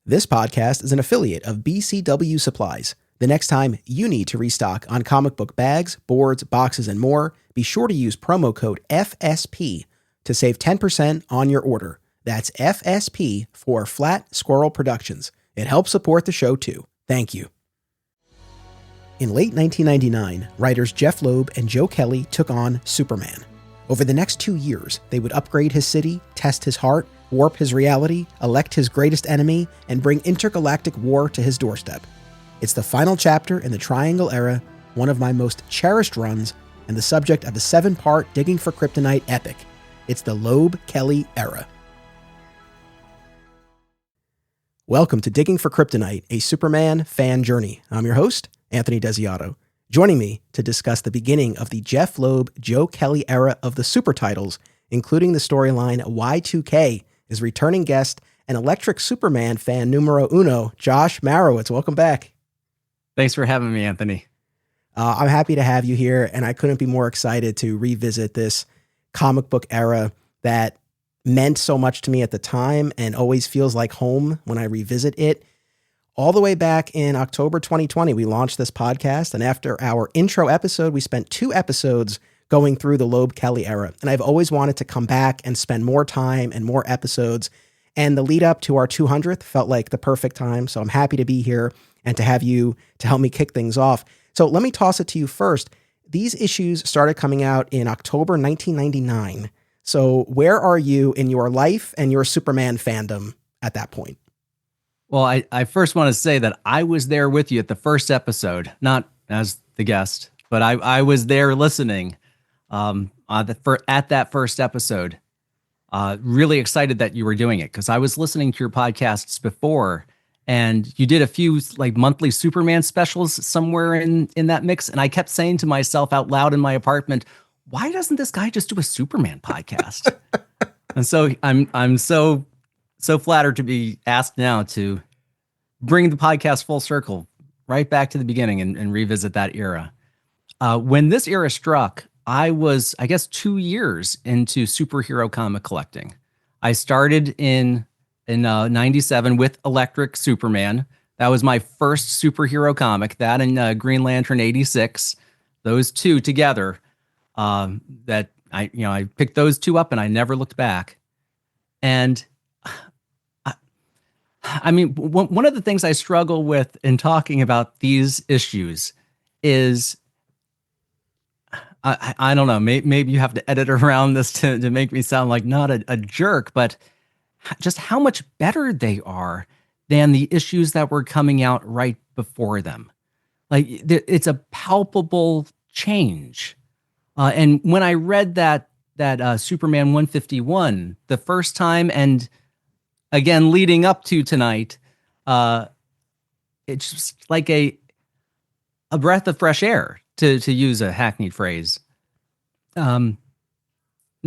This podcast is an affiliate of BCW Supplies. The next time you need to restock on comic book bags, boards, boxes, and more, be sure to use promo code FSP to save 10% on your order. That's FSP for Flat Squirrel Productions. It helps support the show too. Thank you. In late 1999, writers Jeph Loeb and Joe Kelly took on Superman. Over the next 2 years, they would upgrade his city, test his heart, warp his reality, elect his greatest enemy, and bring intergalactic war to his doorstep. It's the final chapter in the Triangle era, one of my most cherished runs, and the subject of a 7-part Digging for Kryptonite epic. It's the Loeb-Kelly era. Welcome to Digging for Kryptonite, a Superman fan journey. I'm your host, Anthony Desiato. Joining me to discuss the beginning of the Jeph Loeb, Joe Kelly era of the super titles, including the storyline Y2K, is returning guest and Electric Superman fan numero uno, Josh Marowitz. Welcome back. Thanks for having me, Anthony. I'm happy to have you here, and I couldn't be more excited to revisit this comic book era that meant so much to me at the time and always feels like home when I revisit it. All the way back in October 2020, we launched this podcast, and after our intro episode, we spent 2 episodes going through the Loeb-Kelly era. And I've always wanted to come back and spend more time and more episodes. And the lead up to our 200th felt like the perfect time. So I'm happy to be here and to have you to help me kick things off. So let me toss it to you first. These issues started coming out in October 1999. So where are you in your life and your Superman fandom at that point? Well, I first want to say that I was there with you at the first episode, not as the guest, but I was there listening at that first episode. Really excited that you were doing it because I was listening to your podcasts before, and you did a few like monthly Superman specials somewhere in that mix, and I kept saying to myself out loud in my apartment, why doesn't this guy just do a Superman podcast? And so I'm so flattered to be asked now to bring the podcast full circle right back to the beginning and revisit that era. When this era struck, I was, I guess, 2 years into superhero comic collecting. I started in 97 with Electric Superman. That was my first superhero comic. That and Green Lantern 86, those two together. That I picked those 2 up and I never looked back. And I mean, one of the things I struggle with in talking about these issues is, I don't know, maybe you have to edit around this to make me sound like not a jerk, but just how much better they are than the issues that were coming out right before them. Like, it's a palpable change. And when I read that Superman 151 the first time, and again, leading up to tonight, it's just like a breath of fresh air, to use a hackneyed phrase. And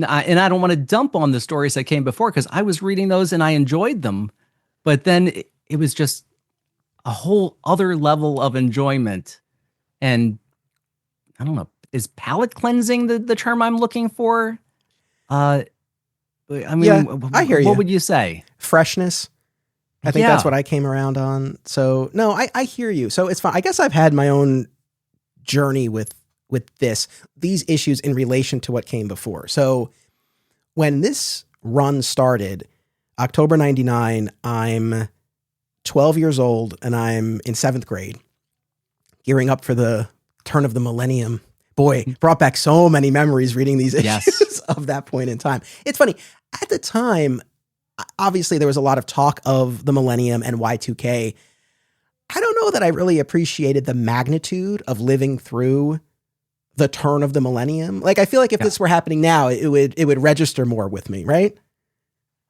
I don't want to dump on the stories that came before because I was reading those and I enjoyed them, but then it was just a whole other level of enjoyment. And I don't know, is palate cleansing the term I'm looking for? I mean, yeah, I hear you. What would you say? Freshness. I think that's what I came around on. So no, I hear you. So it's fine. I guess I've had my own journey with these issues in relation to what came before. So when this run started, October 99, I'm 12 years old and I'm in 7th grade, gearing up for the turn of the millennium. Boy, brought back so many memories reading these issues of that point in time. It's funny. At the time, obviously there was a lot of talk of the millennium and Y2K. I don't know that I really appreciated the magnitude of living through the turn of the millennium. Like, I feel like if this were happening now, it would register more with me, right?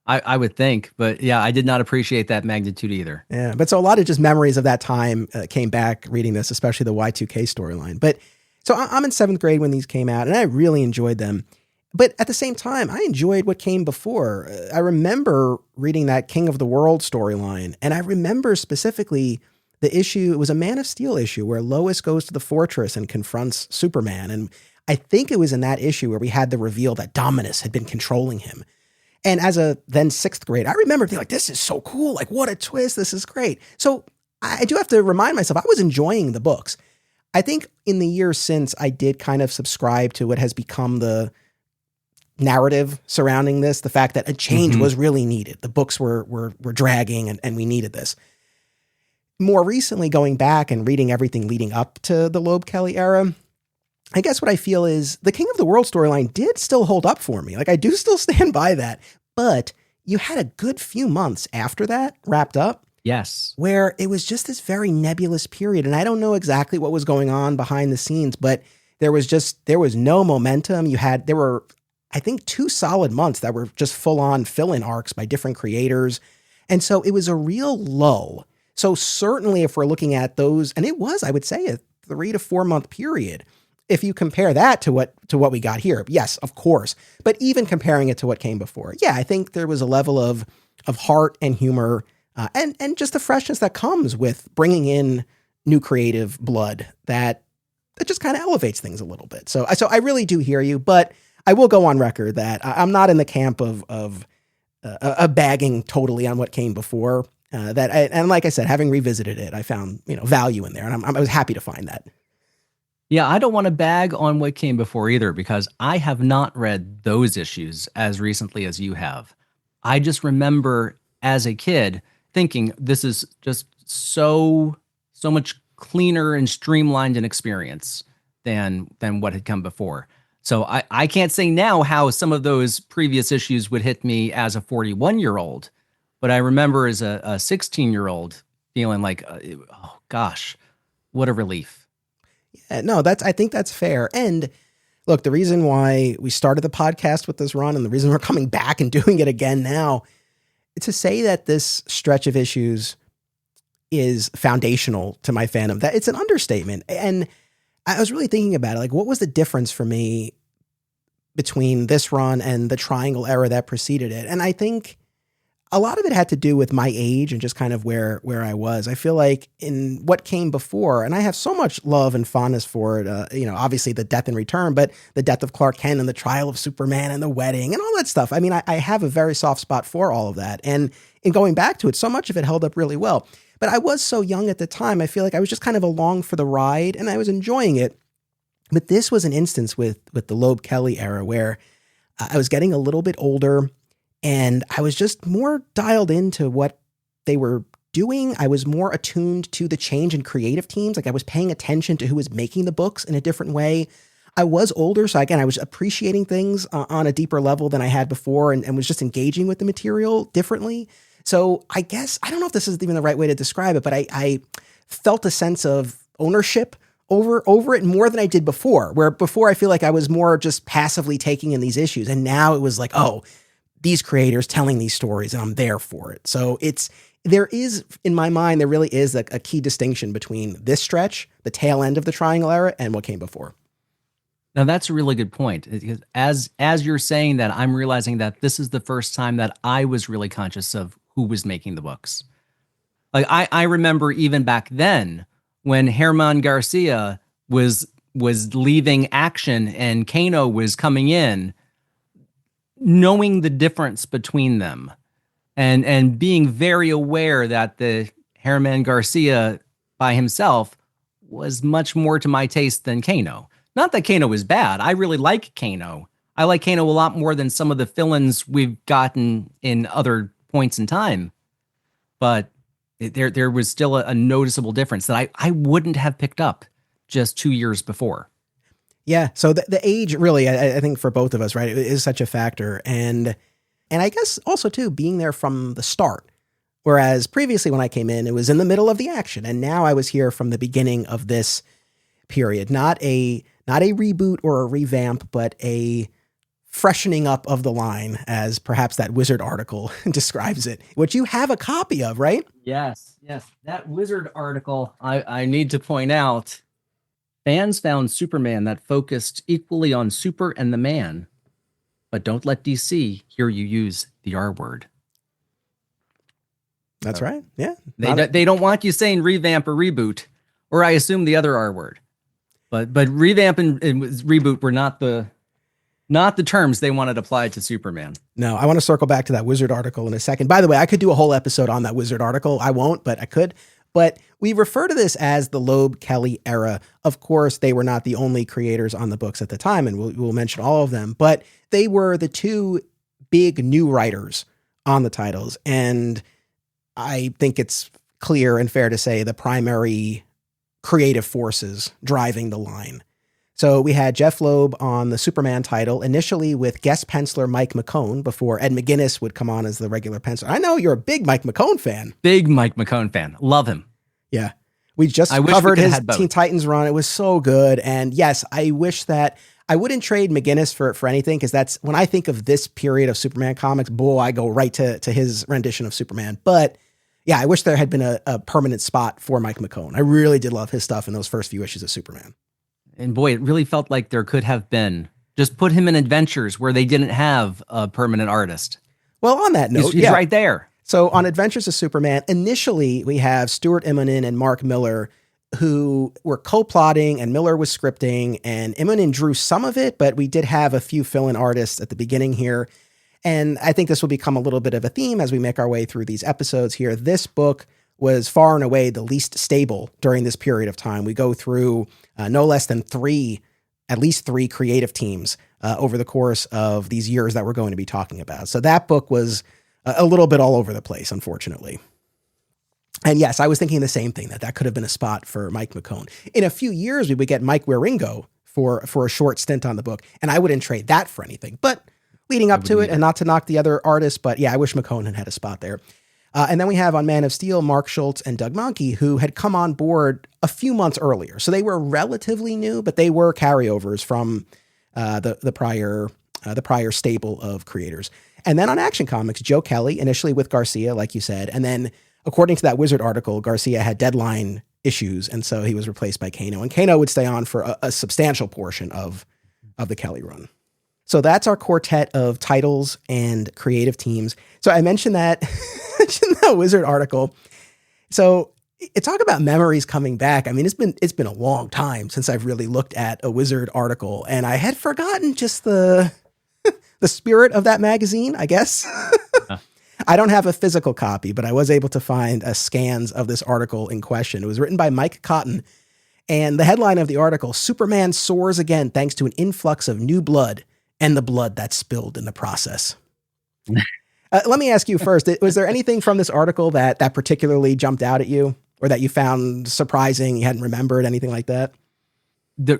I would think, but yeah, I did not appreciate that magnitude either. Yeah, but so a lot of just memories of that time came back reading this, especially the Y2K storyline. But so I'm in 7th grade when these came out, and I really enjoyed them. But at the same time, I enjoyed what came before. I remember reading that King of the World storyline, and I remember specifically the issue. It was a Man of Steel issue where Lois goes to the fortress and confronts Superman. And I think it was in that issue where we had the reveal that Dominus had been controlling him. And as a then sixth grade, I remember being like, this is so cool. Like, what a twist. This is great. So I do have to remind myself, I was enjoying the books. I think in the years since, I did kind of subscribe to what has become the narrative surrounding this, the fact that a change was really needed. The books were dragging and we needed this. More recently, going back and reading everything leading up to the Loeb Kelly era, I guess what I feel is the King of the World storyline did still hold up for me. Like, I do still stand by that, but you had a good few months after that wrapped up. Yes. Where it was just this very nebulous period. And I don't know exactly what was going on behind the scenes, but there was no momentum. There were, I think, 2 solid months that were just full on fill-in arcs by different creators. And so it was a real lull. So certainly if we're looking at those, and it was, I would say, a 3 to 4 month period. If you compare that to what we got here, yes, of course. But even comparing it to what came before, yeah, I think there was a level of heart and humor and just the freshness that comes with bringing in new creative blood that just kind of elevates things a little bit. So I really do hear you, but I will go on record that I'm not in the camp of bagging totally on what came before. And like I said, having revisited it, I found value in there, and I was happy to find that. Yeah, I don't want to bag on what came before either, because I have not read those issues as recently as you have. I just remember as a kid thinking this is just so much cleaner and streamlined an experience than what had come before. So I can't say now how some of those previous issues would hit me as a 41-year-old, but I remember as a 16-year-old feeling like, oh gosh, what a relief. Yeah, no, I think that's fair. And look, the reason why we started the podcast with this run and the reason we're coming back and doing it again now, to say that this stretch of issues is foundational to my fandom, that it's an understatement. And I was really thinking about it. Like, what was the difference for me between this run and the Triangle era that preceded it? And I think a lot of it had to do with my age and just kind of where I was. I feel like in what came before, and I have so much love and fondness for it, obviously the death and return, but the death of Clark Kent and the trial of Superman and the wedding and all that stuff. I mean, I have a very soft spot for all of that. And in going back to it, so much of it held up really well. But I was so young at the time, I feel like I was just kind of along for the ride and I was enjoying it. But this was an instance with the Loeb Kelly era where I was getting a little bit older, and I was just more dialed into what they were doing. I was more attuned to the change in creative teams. Like, I was paying attention to who was making the books in a different way. I was older. So again, I was appreciating things on a deeper level than I had before and was just engaging with the material differently. So I guess, I don't know if this is even the right way to describe it, but I felt a sense of ownership over it more than I did before, where before I feel like I was more just passively taking in these issues. And now it was like, oh, these creators telling these stories and I'm there for it. So there is, in my mind, there really is a key distinction between this stretch, the tail end of the Triangle era, and what came before. Now that's a really good point. As you're saying that, I'm realizing that this is the first time that I was really conscious of who was making the books. Like, I remember even back then when Herman Garcia was leaving Action and Kano was coming in, knowing the difference between them and being very aware that the Herman Garcia by himself was much more to my taste than Kano. Not that Kano was bad. I really like Kano. I like Kano a lot more than some of the fill-ins we've gotten in other points in time. But there was still a noticeable difference that I wouldn't have picked up just 2 years before. Yeah. So the age really, I think for both of us, right, it is such a factor. And I guess also too, being there from the start, whereas previously when I came in, it was in the middle of the action. And now I was here from the beginning of this period, not a reboot or a revamp, but a freshening up of the line, as perhaps that Wizard article describes it, which you have a copy of, right? Yes. That Wizard article, I need to point out, fans found Superman that focused equally on Super and the Man, but don't let DC hear you use the R word. That's right. Yeah. They don't want you saying revamp or reboot, or I assume the other R word. But revamp and reboot were not the Not the terms they wanted applied to Superman. No, I want to circle back to that Wizard article in a second. By the way, I could do a whole episode on that Wizard article. I won't, but I could. But we refer to this as the Loeb Kelly era. Of course, they were not the only creators on the books at the time, and we'll mention all of them, but they were the two big new writers on the titles. And I think it's clear and fair to say the primary creative forces driving the line. So we had Jeph Loeb on the Superman title, initially with guest penciler Mike McKone, before Ed McGuinness would come on as the regular penciler. I know you're a big Mike McKone fan. Big Mike McKone fan. Love him. Yeah. We just covered his Teen Titans run. It was so good. And yes, I wish that I wouldn't trade McGuinness for anything, because that's when I think of this period of Superman comics, boy, I go right to his rendition of Superman. But yeah, I wish there had been a permanent spot for Mike McKone. I really did love his stuff in those first few issues of Superman. And boy, it really felt like there could have been. Just put him in adventures where they didn't have a permanent artist. Well, on that note, he's right there. So on Adventures of Superman, initially we have Stuart Immonen and Mark Millar, who were co-plotting, and Millar was scripting, and Immonen drew some of it, but we did have a few fill-in artists at the beginning here. And I think this will become a little bit of a theme as we make our way through these episodes here. This book was far and away the least stable during this period of time. We go through no less than at least three creative teams over the course of these years that we're going to be talking about. So that book was a little bit all over the place, unfortunately. And yes, I was thinking the same thing, that could have been a spot for Mike McKone. In a few years, we would get Mike Wieringo for a short stint on the book, and I wouldn't trade that for anything. But leading up to it, and not to knock the other artists, but yeah, I wish McKone had a spot there. And then we have on Man of Steel, Mark Schultz and Doug Mahnke, who had come on board a few months earlier. So they were relatively new, but they were carryovers from the prior stable of creators. And then on Action Comics, Joe Kelly, initially with Garcia, like you said. And then according to that Wizard article, Garcia had deadline issues, and so he was replaced by Kano. And Kano would stay on for a substantial portion of the Kelly run. So that's our quartet of titles and creative teams. So I mentioned that, Wizard article. So talk about memories coming back. I mean, it's been a long time since I've really looked at a Wizard article, and I had forgotten just the spirit of that magazine, I guess. I don't have a physical copy, but I was able to find scans of this article in question. It was written by Mike Cotton, and the headline of the article, Superman soars again thanks to an influx of new blood and the blood that's spilled in the process. Let me ask you first, was there anything from this article that particularly jumped out at you, or that you found surprising, you hadn't remembered, anything like that?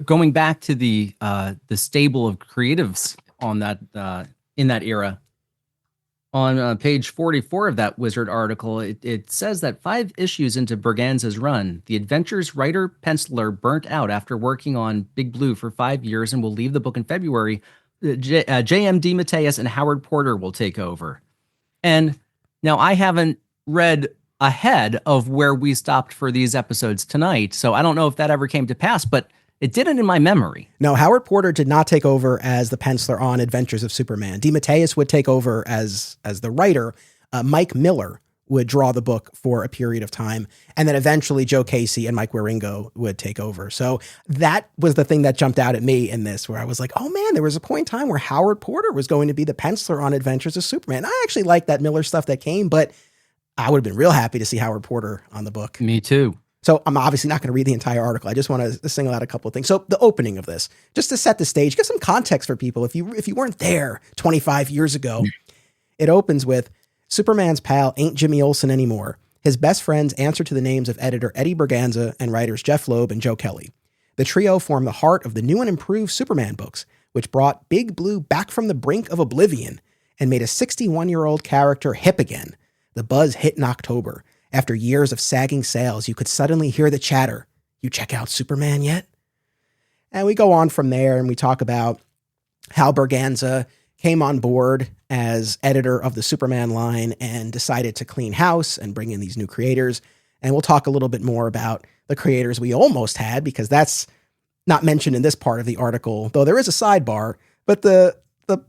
Going back to the stable of creatives on that in that era, on page 44 of that Wizard article, it says that 5 issues into Berganza's run, the Adventures writer-penciler burnt out after working on Big Blue for 5 years and will leave the book in February. J.M. DeMatteis and Howard Porter will take over. And now I haven't read ahead of where we stopped for these episodes tonight, so I don't know if that ever came to pass, but it didn't in my memory. No, Howard Porter did not take over as the penciler on Adventures of Superman. DeMatteis would take over as the writer. Mike Millar would draw the book for a period of time. And then eventually Joe Casey and Mike Wieringo would take over. So that was the thing that jumped out at me in this, where I was like, oh man, there was a point in time where Howard Porter was going to be the penciler on Adventures of Superman. I actually liked that Millar stuff that came, but I would have been real happy to see Howard Porter on the book. Me too. So I'm obviously not going to read the entire article. I just want to single out a couple of things. So the opening of this, just to set the stage, give some context for people. If you weren't there 25 years ago, it opens with Superman's pal ain't Jimmy Olsen anymore. His best friends answer to the names of editor Eddie Berganza and writers Jeph Loeb and Joe Kelly. The trio form the heart of the new and improved Superman books, which brought Big Blue back from the brink of oblivion and made a 61-year-old character hip again. The buzz hit in October. After years of sagging sales, you could suddenly hear the chatter. You check out Superman yet? And we go on from there, and we talk about how Berganza came on board as editor of the Superman line and decided to clean house and bring in these new creators. And we'll talk a little bit more about the creators we almost had, because that's not mentioned in this part of the article, though there is a sidebar. But the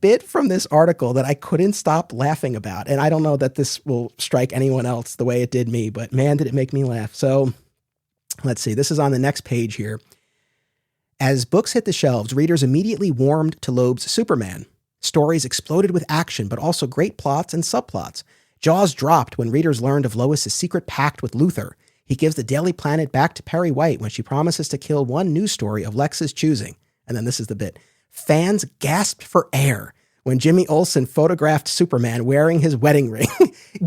bit from this article that I couldn't stop laughing about, and I don't know that this will strike anyone else the way it did me, but man, did it make me laugh. So let's see. This is on the next page here. As books hit the shelves, readers immediately warmed to Loeb's Superman. Stories exploded with action, but also great plots and subplots. Jaws dropped when readers learned of Lois's secret pact with Luthor. He gives the Daily Planet back to Perry White when she promises to kill one news story of Lex's choosing. And then this is the bit. Fans gasped for air when Jimmy Olsen photographed Superman wearing his wedding ring.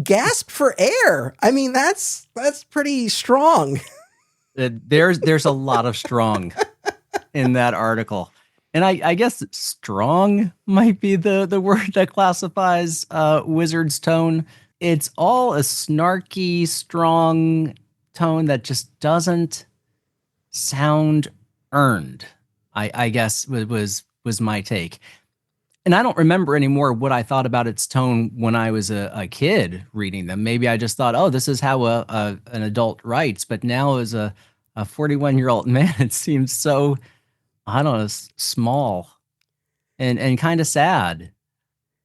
Gasped for air. I mean, that's pretty strong. There's a lot of strong in that article. And I guess strong might be the word that classifies Wizard's tone. It's all a snarky, strong tone that just doesn't sound earned, I guess was my take. And I don't remember anymore what I thought about its tone when I was a kid reading them. Maybe I just thought, oh, this is how an adult writes. But now as a 41-year-old man, it seems so, I don't know, small and kind of sad.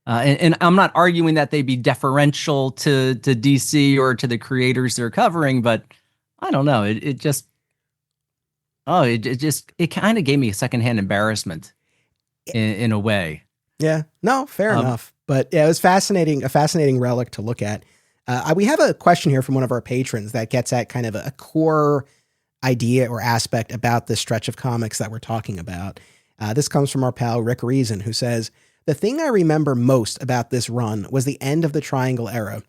And I'm not arguing that they be deferential to DC or to the creators they're covering, but I don't know. It kind of gave me a secondhand embarrassment in a way. Yeah, no, fair enough. But yeah, it was a fascinating relic to look at. We have a question here from one of our patrons that gets at kind of a core idea or aspect about this stretch of comics that we're talking about. This comes from our pal Rick Reason, who says, the thing I remember most about this run was the end of the Triangle era,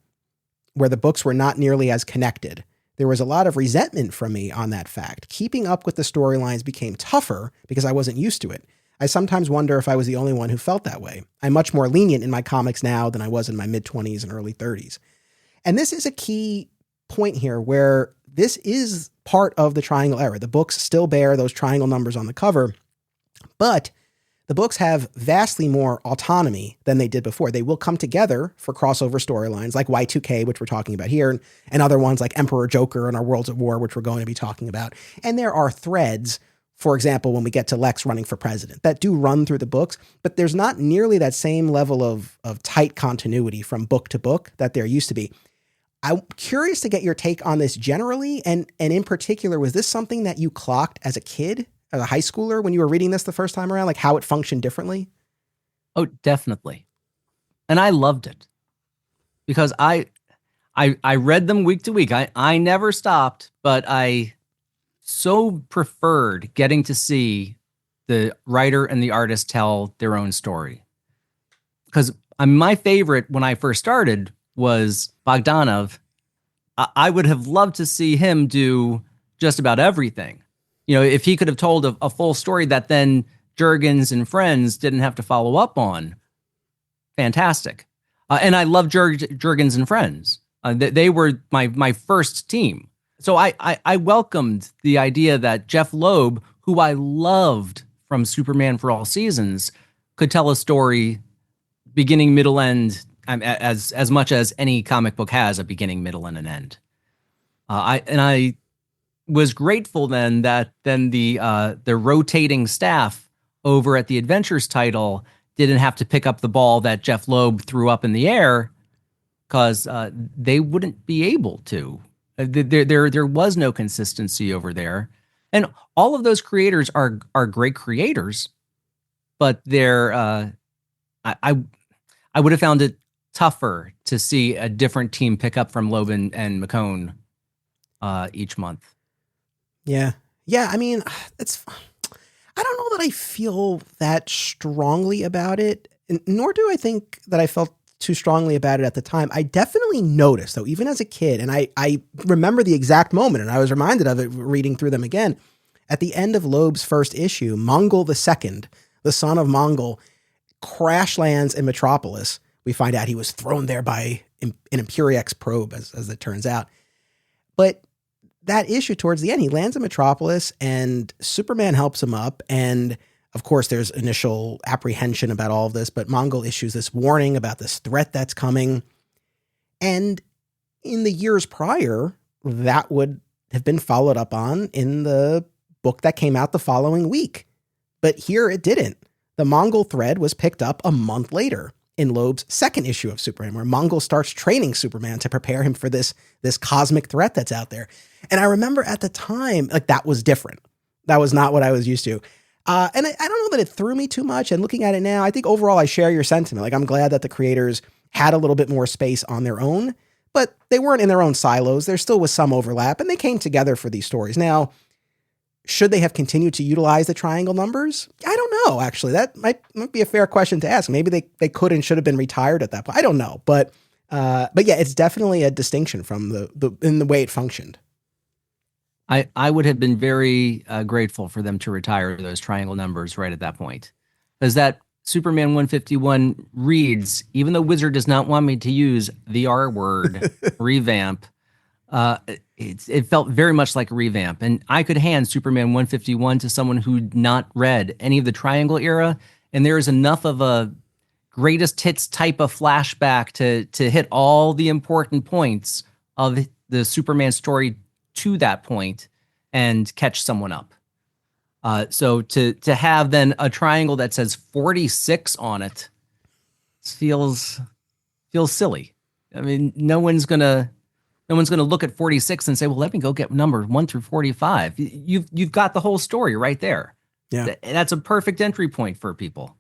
where the books were not nearly as connected. There was a lot of resentment from me on that fact. Keeping up with the storylines became tougher because I wasn't used to it. I sometimes wonder if I was the only one who felt that way. I'm much more lenient in my comics now than I was in my mid-20s and early 30s. And this is a key point here where this is part of the Triangle era. The books still bear those triangle numbers on the cover, but the books have vastly more autonomy than they did before. They will come together for crossover storylines like Y2K, which we're talking about here, and other ones like Emperor Joker and our Worlds at War, which we're going to be talking about. And there are threads, for example, when we get to Lex running for president, that do run through the books, but there's not nearly that same level of tight continuity from book to book that there used to be. I'm curious to get your take on this generally, and in particular, was this something that you clocked as a kid, as a high schooler, when you were reading this the first time around, like how it functioned differently? Oh, definitely. And I loved it because I read them week to week. I never stopped, but I so preferred getting to see the writer and the artist tell their own story. Because my favorite when I first started was Bogdanov. I would have loved to see him do just about everything. You know, if he could have told a full story that then Jurgens and friends didn't have to follow up on, fantastic. And I love Jurgens and friends. They were my first team. So I welcomed the idea that Jeph Loeb, who I loved from Superman for All Seasons, could tell a story beginning, middle, end, as much as any comic book has a beginning, middle, and an end. I was grateful then that the rotating staff over at the Adventures title didn't have to pick up the ball that Jeph Loeb threw up in the air, because they wouldn't be able to. There was no consistency over there, and all of those creators are great creators, but they're I would have found it tougher to see a different team pick up from Loeb and McKone each month. Yeah. I mean, I don't know that I feel that strongly about it, nor do I think that I felt too strongly about it at the time. I definitely noticed, though, even as a kid, and I remember the exact moment, and I was reminded of it reading through them again. At the end of Loeb's first issue, Mongul II, the son of Mongul, crash lands in Metropolis. We find out he was thrown there by an Imperiex probe, as it turns out. But that issue towards the end, he lands in Metropolis and Superman helps him up. And of course, there's initial apprehension about all of this, but Mongul issues this warning about this threat that's coming. And in the years prior, that would have been followed up on in the book that came out the following week. But here it didn't. The Mongul thread was picked up a month later in Loeb's second issue of Superman, where Mongul starts training Superman to prepare him for this cosmic threat that's out there. And I remember at the time, like, that was different. That was not what I was used to. And I don't know that it threw me too much. And looking at it now, I think overall I share your sentiment. Like, I'm glad that the creators had a little bit more space on their own, but they weren't in their own silos. There still was some overlap, and they came together for these stories. Now, should they have continued to utilize the triangle numbers? I don't know, actually. That might be a fair question to ask. Maybe they could and should have been retired at that point. I don't know. But yeah, it's definitely a distinction from in the way it functioned. I would have been very grateful for them to retire those triangle numbers right at that point. Because that Superman 151 reads, even though Wizard does not want me to use the R word, revamp, it felt very much like a revamp. And I could hand Superman 151 to someone who'd not read any of the Triangle era, and there is enough of a greatest hits type of flashback to hit all the important points of the Superman story to that point and catch someone up. So to have then a triangle that says 46 on it feels silly. I mean, no one's gonna look at 46 and say, well, let me go get numbers 1 through 45. You've got the whole story right there. Yeah. That's a perfect entry point for people.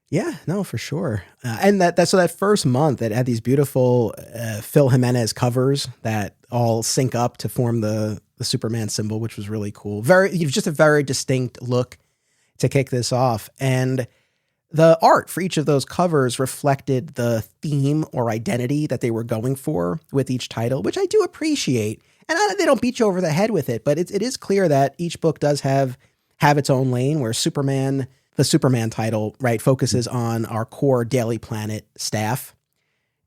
Yeah, no, for sure. And so that first month, it had these beautiful Phil Jimenez covers that all sync up to form the Superman symbol, which was really cool. Just a very distinct look to kick this off. And the art for each of those covers reflected the theme or identity that they were going for with each title, which I do appreciate. And they don't beat you over the head with it, but it is clear that each book does have its own lane, where the Superman title, right, focuses on our core Daily Planet staff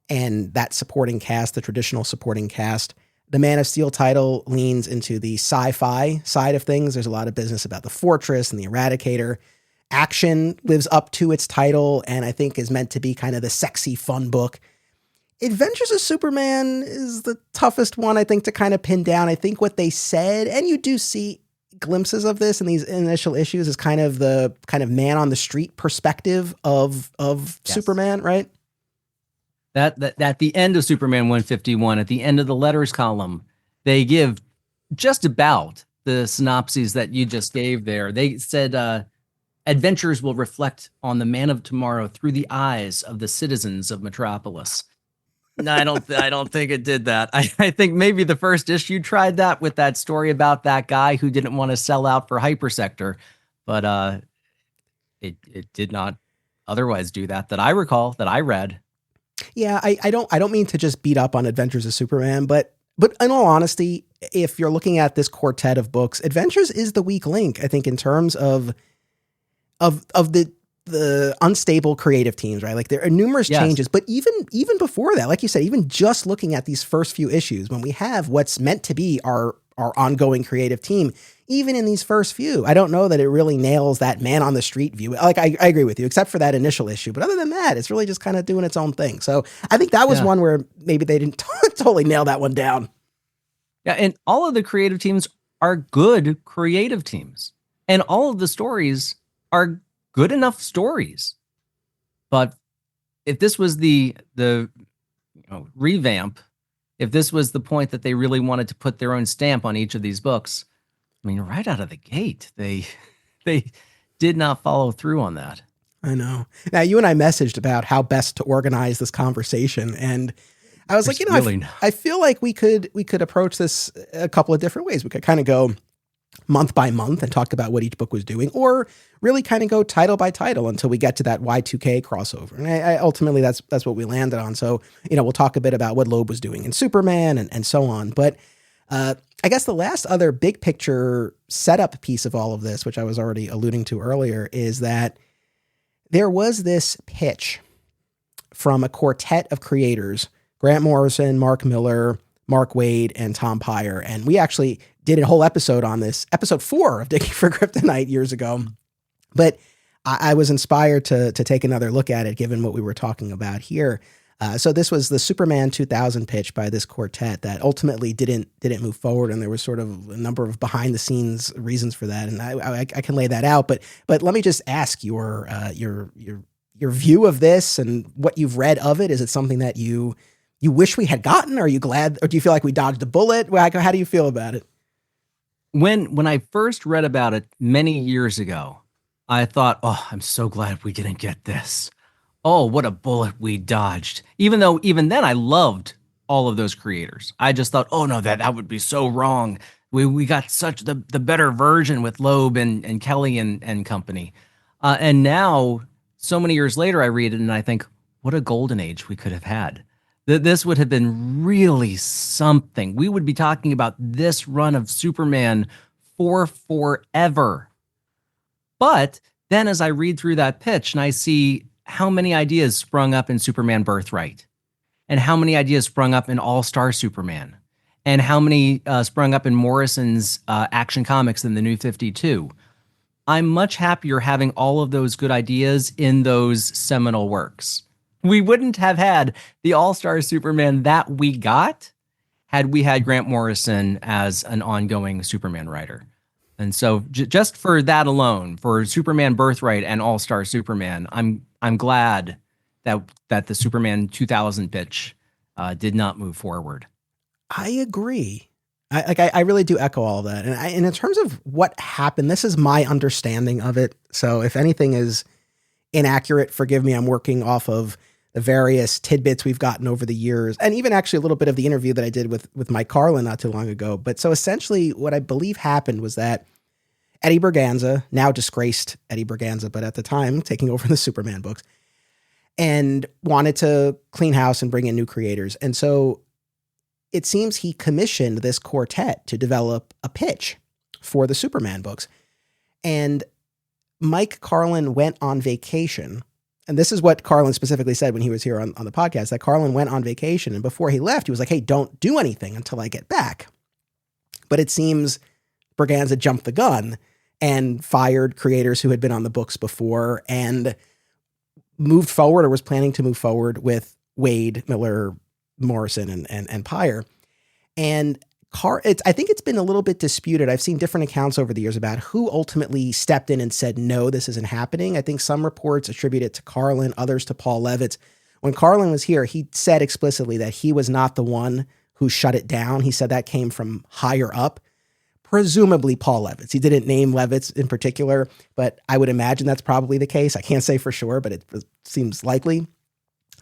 and that supporting cast, the traditional supporting cast. The Man of Steel title leans into the sci-fi side of things. There's a lot of business about the Fortress and the Eradicator. Action lives up to its title and I think is meant to be kind of the sexy, fun book. Adventures of Superman is the toughest one, I think, to kind of pin down. I think what they said, and you do see glimpses of this in these initial issues, is kind of the man on the street perspective of yes. Superman, right? That at the end of Superman 151, at the end of the letters column, they give just about the synopses that you just gave there. They said, adventures will reflect on the man of tomorrow through the eyes of the citizens of Metropolis. No, I don't think it did that. I think maybe the first issue tried that with that story about that guy who didn't want to sell out for Hypersector, but it did not otherwise do that I recall, that I read. Yeah, I don't mean to just beat up on Adventures of Superman, but in all honesty, if you're looking at this quartet of books, Adventures is the weak link, I think, in terms of the unstable creative teams, right? Like, there are numerous changes, but even before that, like you said, even just looking at these first few issues, when we have what's meant to be our ongoing creative team, even in these first few, I don't know that it really nails that man on the street view. Like, I agree with you, except for that initial issue. But other than that, it's really just kind of doing its own thing. So I think that was one where maybe they didn't totally nail that one down. Yeah. And all of the creative teams are good creative teams. And all of the stories are good enough stories. But if this was the revamp, if this was the point that they really wanted to put their own stamp on each of these books, I mean, right out of the gate, they did not follow through on that. I know. Now, you and I messaged about how best to organize this conversation, and I was like, I feel like we could approach this a couple of different ways. We could kind of go month by month and talk about what each book was doing, or really kind of go title by title until we get to that Y2K crossover. And I ultimately, that's what we landed on. So, we'll talk a bit about what Loeb was doing in Superman and so on. But I guess the last other big picture setup piece of all of this, which I was already alluding to earlier, is that there was this pitch from a quartet of creators, Grant Morrison, Mark Millar, Mark Waid, and Tom Peyer. And we actually did a whole episode on this, episode 4 of Digging for Kryptonite years ago. But I was inspired to take another look at it, given what we were talking about here. So this was the Superman 2000 pitch by this quartet that ultimately didn't move forward, and there was sort of a number of behind the scenes reasons for that, and I can lay that out. But let me just ask your view of this and what you've read of it. Is it something that you wish we had gotten? Are you glad, or do you feel like we dodged a bullet? How do you feel about it? When I first read about it many years ago, I thought, "Oh, I'm so glad we didn't get this. Oh, what a bullet we dodged." Even though even then I loved all of those creators. I just thought, "Oh no, that would be so wrong. We got such the better version with Loeb and Kelly and company." And now, so many years later, I read it and I think, what a golden age we could have had. This would have been really something. We would be talking about this run of Superman for forever. But then as I read through that pitch and I see how many ideas sprung up in Superman Birthright, and how many ideas sprung up in All-Star Superman, and how many sprung up in Morrison's Action Comics in the New 52, I'm much happier having all of those good ideas in those seminal works. We wouldn't have had the All-Star Superman that we got had we had Grant Morrison as an ongoing Superman writer. And so just for that alone, for Superman Birthright and All-Star Superman, I'm glad that the Superman 2000 pitch did not move forward. I agree. I really do echo all of that. And in terms of what happened, this is my understanding of it. So if anything is inaccurate, forgive me. I'm working off of the various tidbits we've gotten over the years, and even actually a little bit of the interview that I did with Mike Carlin not too long ago. But so essentially what I believe happened was that Eddie Berganza, now disgraced Eddie Berganza, but at the time taking over the Superman books, and wanted to clean house and bring in new creators. And so it seems he commissioned this quartet to develop a pitch for the Superman books. And Mike Carlin went on vacation. And this is what Carlin specifically said when he was here on the podcast, that Carlin went on vacation. And before he left, he was like, hey, don't do anything until I get back. But it seems Berganza jumped the gun and fired creators who had been on the books before and moved forward, or was planning to move forward, with Wade, Millar, Morrison, and Pyre. And I think it's been a little bit disputed. I've seen different accounts over the years about who ultimately stepped in and said, no, this isn't happening. I think some reports attribute it to Carlin, others to Paul Levitz. When Carlin was here, he said explicitly that he was not the one who shut it down. He said that came from higher up, presumably Paul Levitz. He didn't name Levitz in particular, but I would imagine that's probably the case. I can't say for sure, but it seems likely.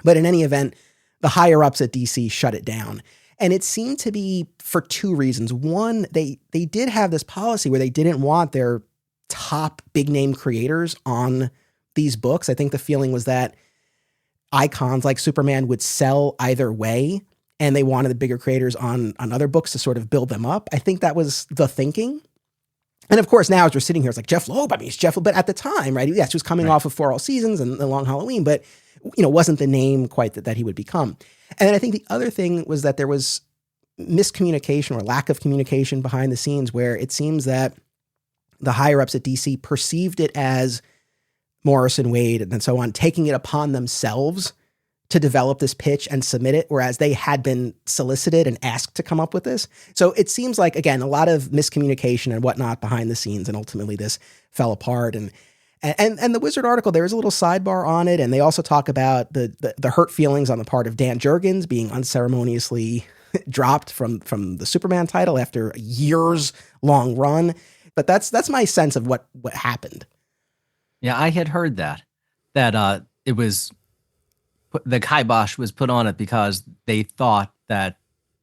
But in any event, the higher ups at DC shut it down. And it seemed to be for two reasons. One, they did have this policy where they didn't want their top big name creators on these books. I think the feeling was that icons like Superman would sell either way, and they wanted the bigger creators on other books to sort of build them up. I think that was the thinking. And of course, now as we're sitting here, it's like Jeph Loeb. I mean, it's Jeph Loeb. But at the time, right? Yes, he was coming off of For All Seasons and The Long Halloween, but wasn't the name quite that he would become. And then I think the other thing was that there was miscommunication or lack of communication behind the scenes, where it seems that the higher ups at DC perceived it as Morrison, Wade, and so on, taking it upon themselves to develop this pitch and submit it, whereas they had been solicited and asked to come up with this. So it seems like, again, a lot of miscommunication and whatnot behind the scenes, and ultimately this fell apart. And the Wizard article, there is a little sidebar on it, and they also talk about the hurt feelings on the part of Dan Jurgens being unceremoniously dropped from the Superman title after a years long run. But that's my sense of what happened. Yeah, I had heard that it was the kibosh was put on it because they thought that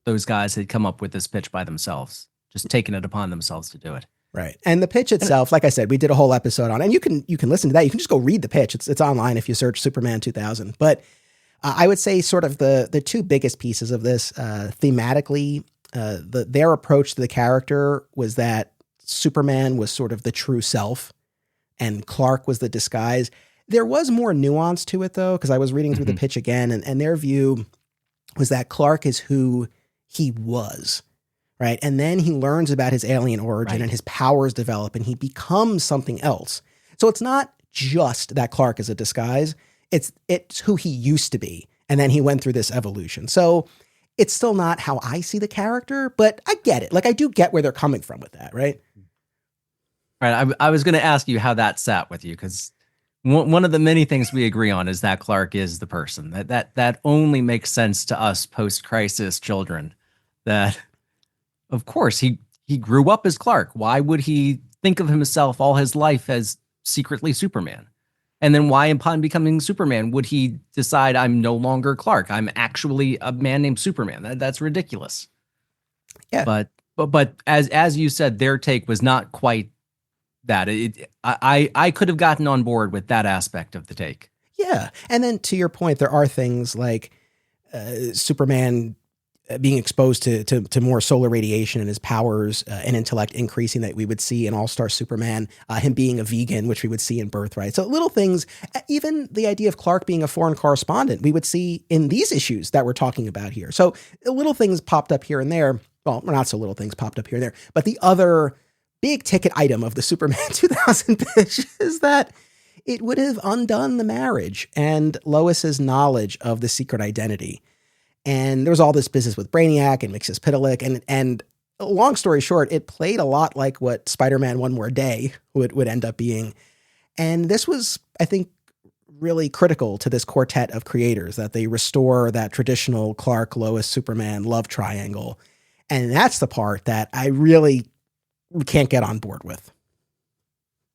those guys had come up with this pitch by themselves, just taking it upon themselves to do it. Right. And the pitch itself, like I said, we did a whole episode on it, and you can listen to that. You can just go read the pitch. It's online if you search Superman 2000. But I would say sort of the two biggest pieces of this thematically, their approach to the character was that Superman was sort of the true self and Clark was the disguise. There was more nuance to it, though, because I was reading through the pitch again, and their view was that Clark is who he was, right? And then he learns about his alien origin, and his powers develop, and he becomes something else. So it's not just that Clark is a disguise. It's who he used to be, and then he went through this evolution. So it's still not how I see the character, but I get it. Like, I do get where they're coming from with that, right? Right. I was going to ask you how that sat with you, because one of the many things we agree on is that Clark is the person. That only makes sense to us post-crisis children. That, of course, he he grew up as Clark. Why would he think of himself all his life as secretly Superman? And then why, upon becoming Superman, would he decide I'm no longer Clark? I'm actually a man named Superman. That's ridiculous. Yeah. But as you said, their take was not quite that. I could have gotten on board with that aspect of the take. Yeah. And then to your point, there are things like Superman being exposed to more solar radiation and his powers and intellect increasing that we would see in All-Star Superman, him being a vegan, which we would see in Birthright. So little things, even the idea of Clark being a foreign correspondent, we would see in these issues that we're talking about here. So little things popped up here and there. Well, not so little things popped up here and there, but the other big ticket item of the Superman 2000 pitch is that it would have undone the marriage and Lois's knowledge of the secret identity. And there was all this business with Brainiac and Mxyzptlk, and long story short, it played a lot like what Spider-Man One More Day would end up being. And this was, I think, really critical to this quartet of creators, that they restore that traditional Clark, Lois, Superman love triangle. And that's the part that I really can't get on board with.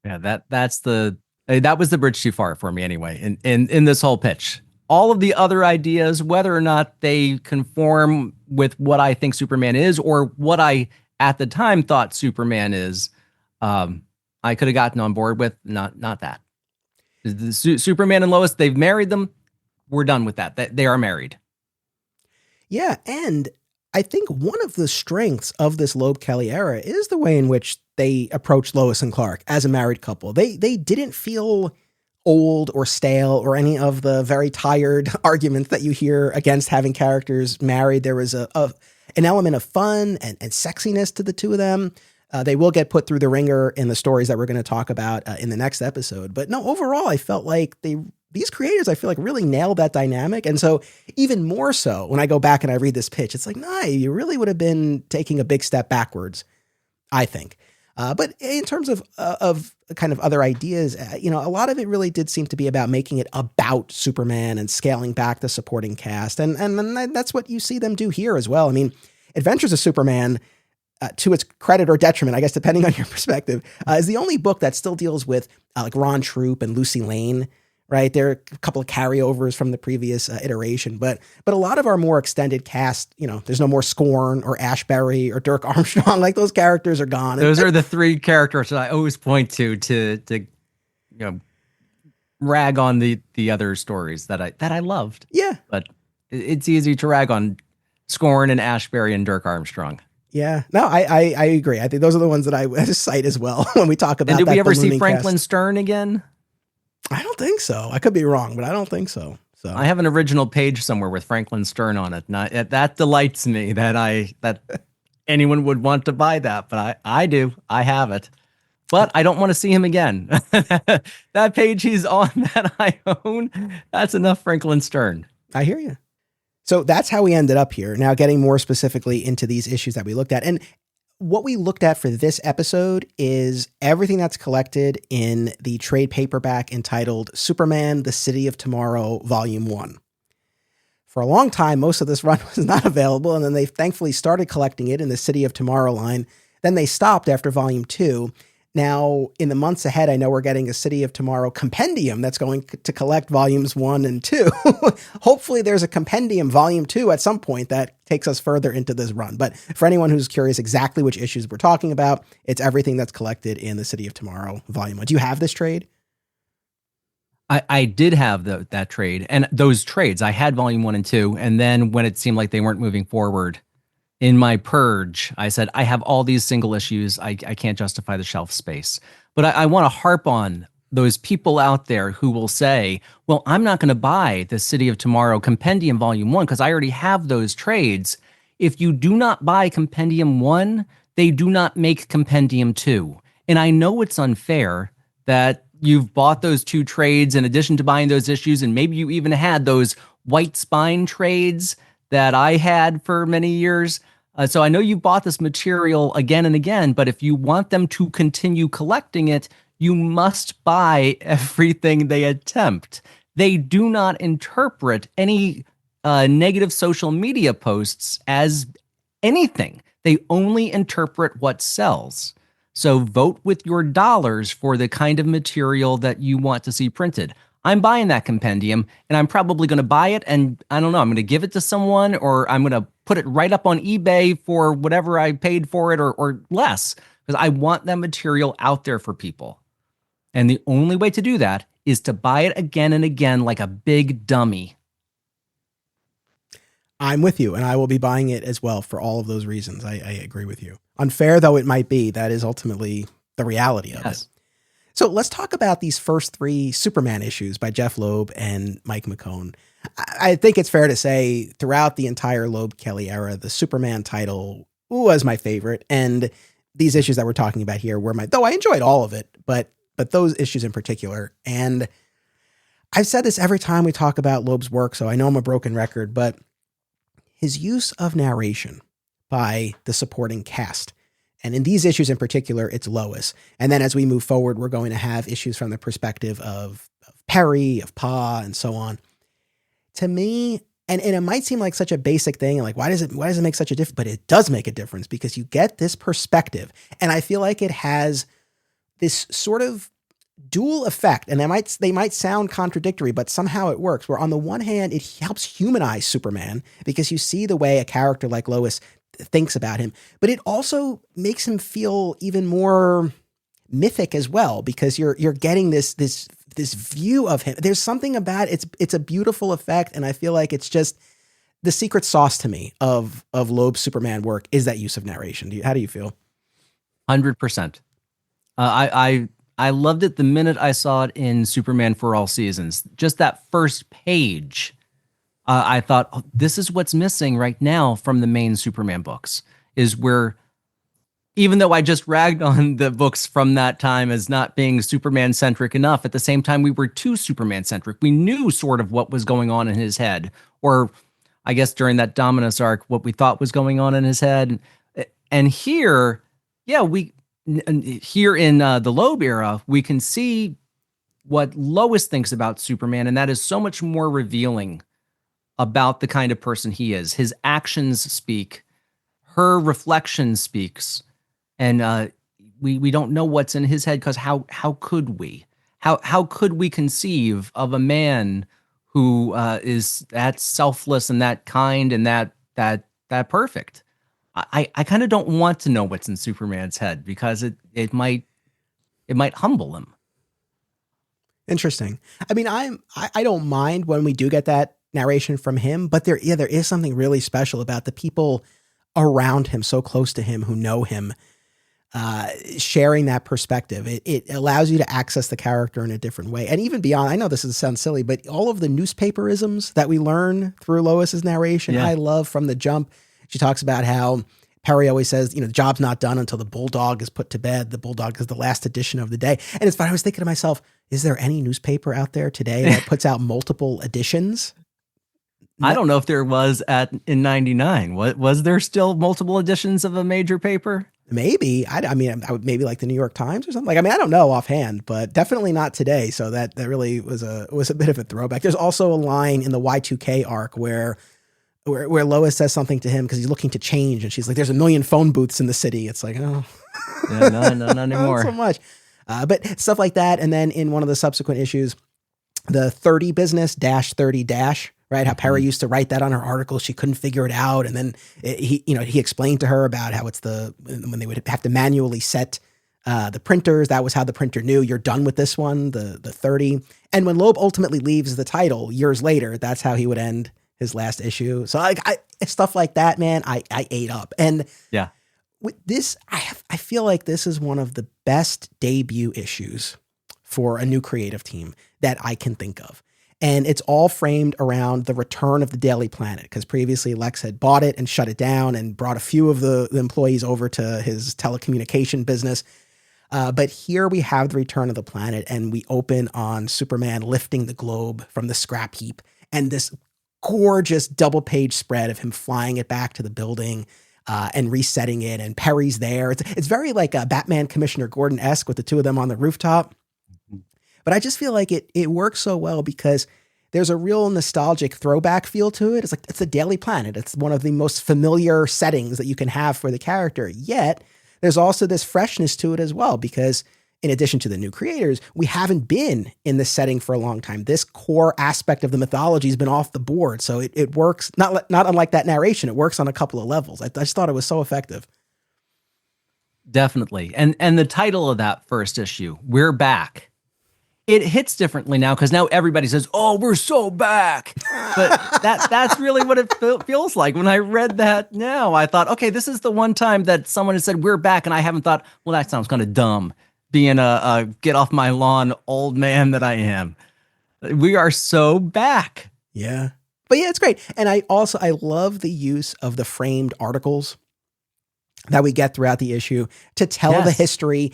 Yeah, that was the bridge too far for me anyway, in this whole pitch. All of the other ideas, whether or not they conform with what I think Superman is or what I at the time thought Superman is, I could have gotten on board with. Not that. Superman and Lois, they've married them. We're done with that. They are married. Yeah, and I think one of the strengths of this Loeb Kelly era is the way in which they approached Lois and Clark as a married couple. They didn't feel old or stale or any of the very tired arguments that you hear against having characters married. There was an element of fun and sexiness to the two of them. They will get put through the ringer in the stories that we're going to talk about in the next episode. But no, overall, I felt like these creators, I feel like, really nailed that dynamic. And so even more so when I go back and I read this pitch, it's like, nah, you really would have been taking a big step backwards, I think. But in terms of kind of other ideas, a lot of it really did seem to be about making it about Superman and scaling back the supporting cast. And that's what you see them do here as well. I mean, Adventures of Superman, to its credit or detriment, I guess, depending on your perspective, is the only book that still deals with like Ron Troop and Lucy Lane. Right. There are a couple of carryovers from the previous iteration, but a lot of our more extended cast, there's no more Scorn or Ashbury or Dirk Armstrong. Like, those characters are gone. Those are the three characters that I always point to rag on the other stories that I loved. Yeah. But it's easy to rag on Scorn and Ashbury and Dirk Armstrong. Yeah. No, I agree. I think those are the ones that I cite as well when we talk about. And did we ever see Franklin Stern again? I don't think so. I could be wrong, but I don't think so. So I have an original page somewhere with Franklin Stern on it. That delights me that anyone would want to buy that, but I do. I have it. But I don't want to see him again. That page he's on that I own, that's enough Franklin Stern. I hear you. So that's how we ended up here. Now, getting more specifically into these issues that we looked at. And what we looked at for this episode is everything that's collected in the trade paperback entitled Superman, the City of Tomorrow, Volume 1. For a long time, most of this run was not available, and then they thankfully started collecting it in the City of Tomorrow line. Then they stopped after Volume 2. Now, in the months ahead, I know we're getting a City of Tomorrow compendium that's going to collect Volumes 1 and 2. Hopefully there's a compendium Volume 2 at some point that takes us further into this run. But for anyone who's curious exactly which issues we're talking about, it's everything that's collected in the City of Tomorrow Volume 1. Do you have this trade? I did have that trade. And those trades, I had Volume 1 and 2. And then when it seemed like they weren't moving forward, in my purge, I said, I have all these single issues. I can't justify the shelf space. But I want to harp on those people out there who will say, well, I'm not going to buy the City of Tomorrow Compendium Volume 1 because I already have those trades. If you do not buy Compendium 1, they do not make Compendium 2. And I know it's unfair that you've bought those two trades in addition to buying those issues, and maybe you even had those White Spine trades that I had for many years. So I know you bought this material again and again, but if you want them to continue collecting it, you must buy everything they attempt. They do not interpret any negative social media posts as anything. They only interpret what sells. So vote with your dollars for the kind of material that you want to see printed. I'm buying that compendium, and I'm probably going to buy it, and I don't know, I'm going to give it to someone, or I'm going to put it right up on eBay for whatever I paid for it, or less, because I want that material out there for people. And the only way to do that is to buy it again and again like a big dummy. I'm with you, and I will be buying it as well for all of those reasons. I agree with you. Unfair though it might be, that is ultimately the reality of it. So let's talk about these first 3 Superman issues by Jeph Loeb and Mike McKone. I think it's fair to say throughout the entire Loeb Kelly era, the Superman title was my favorite. And these issues that we're talking about here were though I enjoyed all of it, but those issues in particular. And I've said this every time we talk about Loeb's work, so I know I'm a broken record, but his use of narration by the supporting cast. And in these issues in particular, it's Lois. And then as we move forward, we're going to have issues from the perspective of Perry, of Pa, and so on. To me, and it might seem like such a basic thing, and like, why does it make such a difference? But it does make a difference because you get this perspective. And I feel like it has this sort of dual effect. And they might sound contradictory, but somehow it works. Where on the one hand, it helps humanize Superman because you see the way a character like Lois thinks about him, but it also makes him feel even more mythic as well, because you're getting this view of him. There's something about it. It's a beautiful effect, and I feel like it's just the secret sauce to me of Loeb's Superman work is that use of narration. How do you feel? 100%. I loved it the minute I saw it in Superman for All Seasons. Just that first page. I thought, oh, this is what's missing right now from the main Superman books, is where, even though I just ragged on the books from that time as not being Superman-centric enough, at the same time, we were too Superman-centric. We knew sort of what was going on in his head, or I guess during that Dominus arc, what we thought was going on in his head. And here, here in the Loeb era, we can see what Lois thinks about Superman, and that is so much more revealing about the kind of person he is. His actions speak, her reflection speaks, and we don't know what's in his head, because how could we? How could we conceive of a man who is that selfless and that kind and that perfect? I kind of don't want to know what's in Superman's head, because it might humble him. Interesting. I mean, I don't mind when we do get that narration from him, but there is something really special about the people around him, so close to him, who know him, sharing that perspective. It allows you to access the character in a different way. And even beyond, I know this sounds silly, but all of the newspaperisms that we learn through Lois's narration, I love from the jump. She talks about how Perry always says, the job's not done until the bulldog is put to bed. The bulldog is the last edition of the day. And it's funny, I was thinking to myself, is there any newspaper out there today that puts out multiple editions? I don't know if there was in 99. Was there still multiple editions of a major paper? Maybe. I would maybe like the New York Times or something. I don't know offhand, but definitely not today. So that really was a bit of a throwback. There's also a line in the Y2K arc where Lois says something to him because he's looking to change, and she's like, "There's 1 million phone booths in the city." It's like, oh, yeah, no, not anymore. Not so much. But stuff like that. And then in one of the subsequent issues, the 30 business -30 right? How Perry used to write that on her article. She couldn't figure it out. And then he explained to her about how it's when they would have to manually set the printers. That was how the printer knew you're done with this one, the 30. And when Loeb ultimately leaves the title years later, that's how he would end his last issue. So stuff like that, man, I ate up. And yeah, with this, I feel like this is one of the best debut issues for a new creative team that I can think of. And it's all framed around the return of the Daily Planet, because previously Lex had bought it and shut it down and brought a few of the employees over to his telecommunication business. But here we have the return of the planet, and we open on Superman lifting the globe from the scrap heap, and this gorgeous double-page spread of him flying it back to the building and resetting it, and Perry's there. It's very like a Batman Commissioner Gordon-esque with the two of them on the rooftop. But I just feel like it works so well because there's a real nostalgic throwback feel to it. It's like, it's the Daily Planet. It's one of the most familiar settings that you can have for the character. Yet there's also this freshness to it as well, because in addition to the new creators, we haven't been in this setting for a long time. This core aspect of the mythology has been off the board. So it works, not unlike that narration. It works on a couple of levels. I just thought it was so effective. Definitely. And the title of that first issue, We're Back, it hits differently now because now everybody says, oh, we're so back. But that's really what it feels like. When I read that now, I thought, okay, this is the one time that someone has said, we're back. And I haven't thought, well, that sounds kind of dumb, being a get off my lawn old man that I am. We are so back. Yeah. But yeah, it's great. And I love the use of the framed articles that we get throughout the issue to tell the history.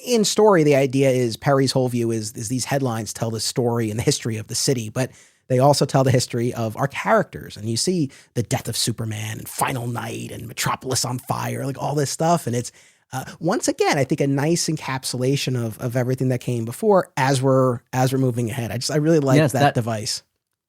In story, the idea is Perry's whole view is these headlines tell the story and the history of the city, but they also tell the history of our characters. And you see the death of Superman and Final Night and Metropolis on fire, like all this stuff. And it's, once again, I think a nice encapsulation of everything that came before as we're moving ahead. I really like that device.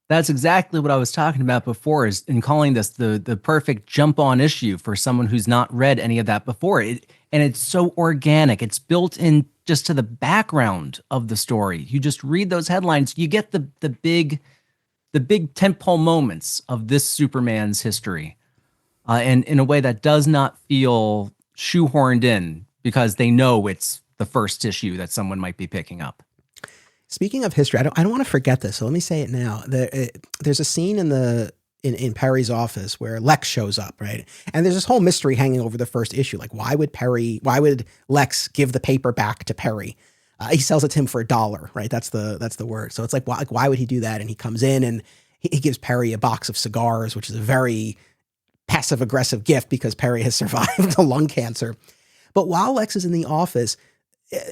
That's exactly what I was talking about before, is in calling this the perfect jump on issue for someone who's not read any of that before. And it's so organic. It's built in just to the background of the story. You just read those headlines, you get the big tentpole moments of this Superman's history, and in a way that does not feel shoehorned in because they know it's the first issue that someone might be picking up. Speaking of history, I don't want to forget this, so let me say it now. There's a scene in Perry's office where Lex shows up, right? And there's this whole mystery hanging over the first issue. Like, why would Lex give the paper back to Perry? He sells it to him for $1, right? That's the word. So it's like, why would he do that? And he comes in and he gives Perry a box of cigars, which is a very passive aggressive gift because Perry has survived lung cancer. But while Lex is in the office,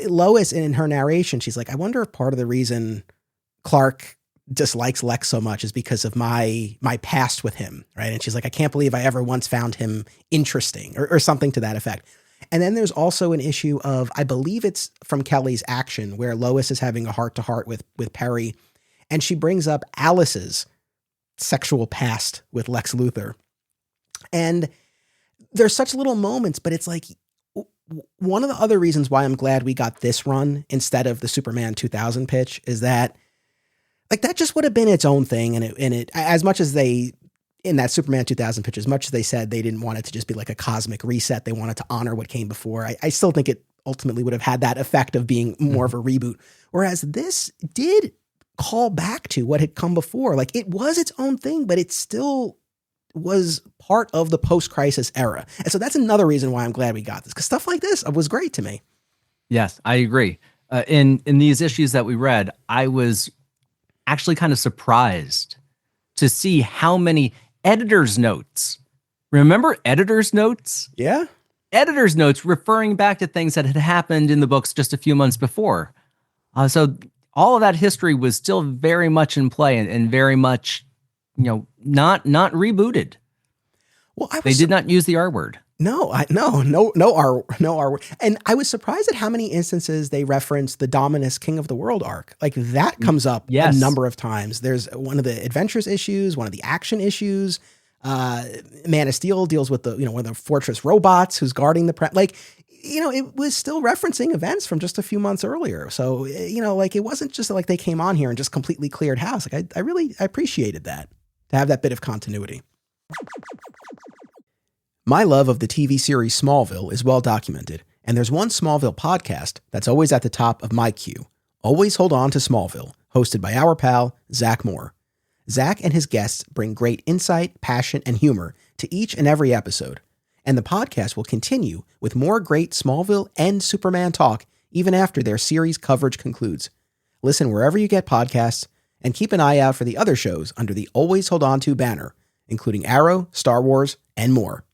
Lois, in her narration, she's like, I wonder if part of the reason Clark dislikes Lex so much is because of my past with him, right? And she's like, I can't believe I ever once found him interesting, or something to that effect. And then there's also an issue of, I believe it's from Kelly's Action, where Lois is having a heart-to-heart with Perry, and she brings up Alice's sexual past with Lex Luthor. And there's such little moments, but it's like, one of the other reasons why I'm glad we got this run instead of the Superman 2000 pitch is that, like, that just would have been its own thing. And it as much as they, in that Superman 2000 pitch, as much as they said they didn't want it to just be like a cosmic reset, they wanted to honor what came before. I still think it ultimately would have had that effect of being more of a reboot. Whereas this did call back to what had come before. Like, it was its own thing, but it still was part of the post-crisis era. And so that's another reason why I'm glad we got this, because stuff like this was great to me. Yes, I agree. In these issues that we read, I was actually kind of surprised to see how many editor's notes. Remember editor's notes? Yeah. Editor's notes referring back to things that had happened in the books just a few months before. So all of that history was still very much in play and very much, not rebooted. Well, they did not use the R word. No R word. And I was surprised at how many instances they referenced the Dominus King of the World arc. Like, that comes up a number of times. There's one of the Adventures issues, one of the Action issues. Man of Steel deals with one of the Fortress robots who's guarding the it was still referencing events from just a few months earlier. So, it wasn't just like they came on here and just completely cleared house. Like, I really appreciated that, to have that bit of continuity. My love of the TV series Smallville is well documented, and there's one Smallville podcast that's always at the top of my queue. Always Hold On to Smallville, hosted by our pal, Zach Moore. Zach and his guests bring great insight, passion, and humor to each and every episode, and the podcast will continue with more great Smallville and Superman talk even after their series coverage concludes. Listen wherever you get podcasts, and keep an eye out for the other shows under the Always Hold On To banner, including Arrow, Star Wars, and more.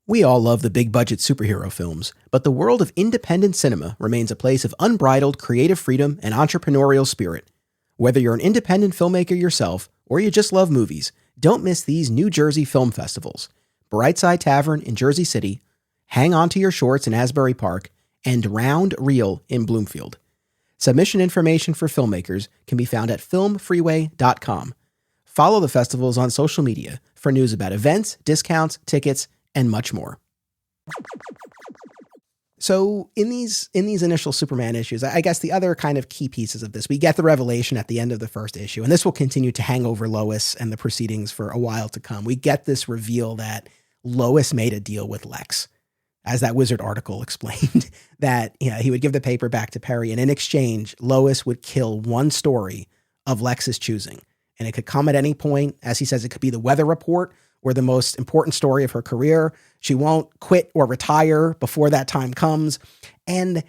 We all love the big-budget superhero films, but the world of independent cinema remains a place of unbridled creative freedom and entrepreneurial spirit. Whether you're an independent filmmaker yourself or you just love movies, don't miss these New Jersey film festivals: Brightside Tavern in Jersey City, Hang On to Your Shorts in Asbury Park, and Round Reel in Bloomfield. Submission information for filmmakers can be found at filmfreeway.com. Follow the festivals on social media for news about events, discounts, tickets, and much more. So in these initial Superman issues, I guess the other kind of key pieces of this, we get the revelation at the end of the first issue, and this will continue to hang over Lois and the proceedings for a while to come. We get this reveal that Lois made a deal with Lex, as that Wizard article explained, that he would give the paper back to Perry, and in exchange, Lois would kill one story of Lex's choosing. And it could come at any point. As he says, it could be the weather report or the most important story of her career. She won't quit or retire before that time comes. And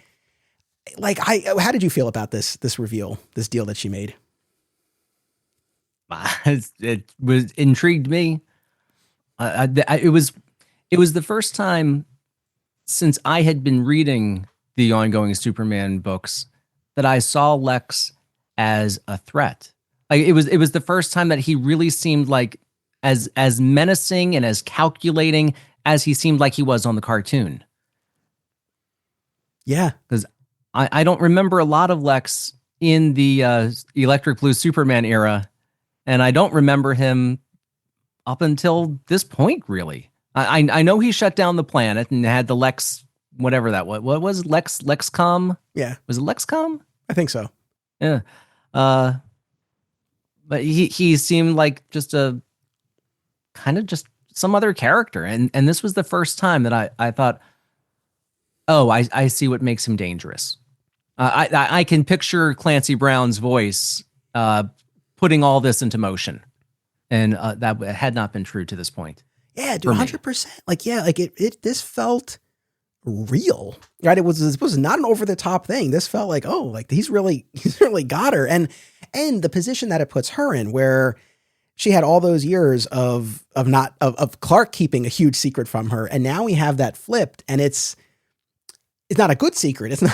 how did you feel about this reveal, this deal that she made? It was intrigued me. It was the first time since I had been reading the ongoing Superman books that I saw Lex as a threat. Like it was the first time that he really seemed like as menacing and as calculating as he seemed like he was on the cartoon. Yeah. Because I don't remember a lot of Lex in the Electric Blue Superman era, and I don't remember him up until this point, really. I know he shut down the planet and had the Lex, whatever that was. What was Lexcom? Yeah. Was it Lexcom? I think so. Yeah. But he seemed like just a kind of just some other character. And this was the first time that I thought, oh, I see what makes him dangerous. I can picture Clancy Brown's voice putting all this into motion. And that had not been true to this point. Yeah, dude, 100%. This felt real, right? It was not an over the top thing. This felt like, oh, like he's really got her. And the position that it puts her in, where she had all those years of Clark keeping a huge secret from her. And now we have that flipped, and it's not a good secret. It's not,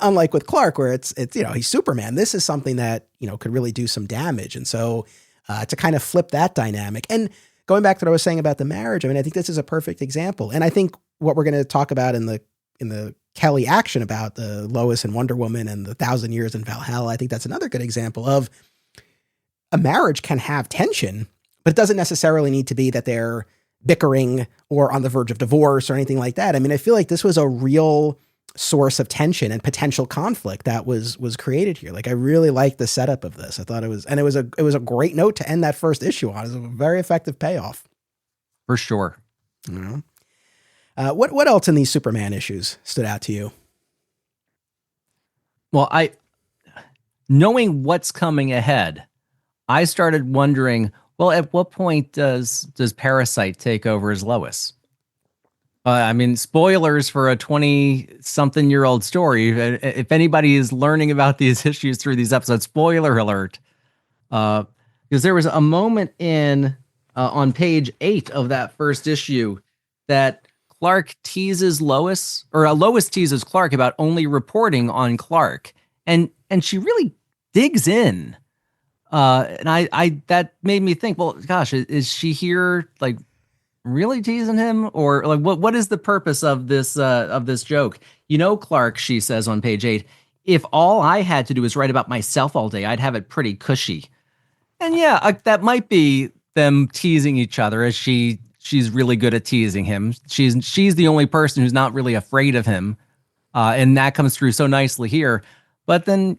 unlike with Clark, where it's he's Superman. This is something that, could really do some damage. And so to kind of flip that dynamic, and going back to what I was saying about the marriage, I mean, I think this is a perfect example. And I think what we're going to talk about in the Kelly action about the Lois and Wonder Woman and the 1,000 Years in Valhalla, I think that's another good example of a marriage can have tension, but it doesn't necessarily need to be that they're bickering or on the verge of divorce or anything like that. I mean, I feel like this was a real source of tension and potential conflict that was created here. Like, I really like the setup of this. I thought it was a great note to end that first issue on. It was a very effective payoff. For sure. What else in these Superman issues stood out to you? Well, knowing what's coming ahead, I started wondering, well, at what point does Parasite take over as Lois? I mean, spoilers for a 20-something-year-old story. If anybody is learning about these issues through these episodes, spoiler alert. Because there was a moment on page 8 of that first issue that Clark teases Lois, or Lois teases Clark about only reporting on Clark. And she really digs in. And I that made me think, well, gosh, is she here like really teasing him, or like what is the purpose of this joke? Clark, she says on page 8, if all I had to do is write about myself all day, I'd have it pretty cushy. And yeah, that might be them teasing each other, as she's really good at teasing him. She's the only person who's not really afraid of him, and that comes through so nicely here. But then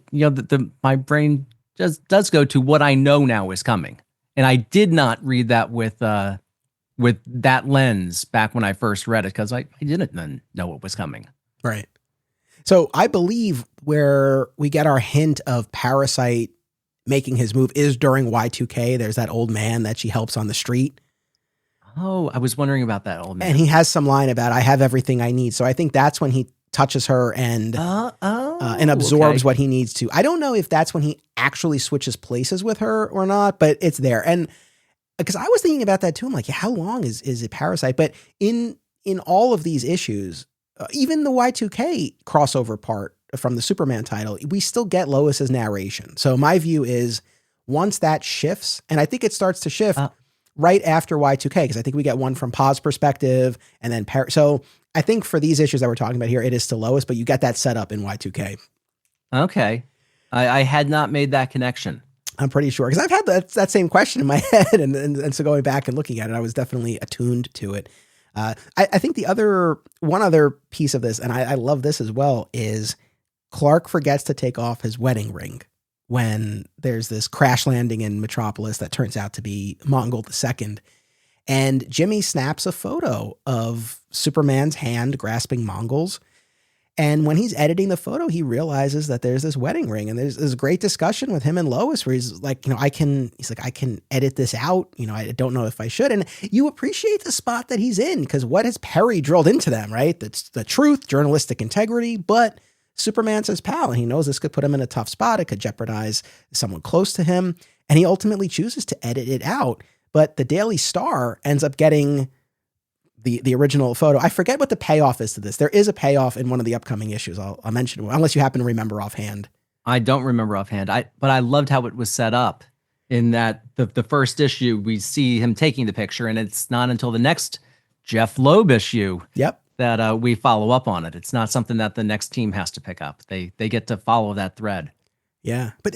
my brain just does go to what I know now is coming, and I did not read that with that lens back when I first read it, because I didn't know what was coming. Right. So I believe where we get our hint of Parasite making his move is during Y2K. There's that old man that she helps on the street. Oh, I was wondering about that old man. And he has some line about, I have everything I need. So I think that's when he touches her and absorbs what he needs to. I don't know if that's when he actually switches places with her or not, but it's there. And because I was thinking about that too. I'm like, how long is it Parasite? But in all of these issues, even the Y2K crossover part from the Superman title, we still get Lois's narration. So my view is once that shifts, and I think it starts to shift right after Y2K, because I think we get one from Pa's perspective and then so I think for these issues that we're talking about here, it is still Lois, but you get that set up in Y2K. Okay. I had not made that connection. I'm pretty sure, because I've had that same question in my head, and so going back and looking at it, I was definitely attuned to it. I think one other piece of this, and I love this as well, is Clark forgets to take off his wedding ring when there's this crash landing in Metropolis that turns out to be Mongul II. And Jimmy snaps a photo of Superman's hand grasping Mongul's. And when he's editing the photo, he realizes that there's this wedding ring, and there's this great discussion with him and Lois where he's like, I can edit this out. I don't know if I should. And you appreciate the spot that he's in, because what has Perry drilled into them, right? That's the truth, journalistic integrity, but Superman's his pal, and he knows this could put him in a tough spot. It could jeopardize someone close to him. And he ultimately chooses to edit it out. But the Daily Star ends up getting the original photo. I forget what the payoff is to this. There is a payoff in one of the upcoming issues. I'll mention it, unless you happen to remember offhand. I don't remember offhand. But I loved how it was set up in that the first issue, we see him taking the picture, and it's not until the next Jeph Loeb issue that we follow up on it. It's not something that the next team has to pick up. They get to follow that thread. Yeah. But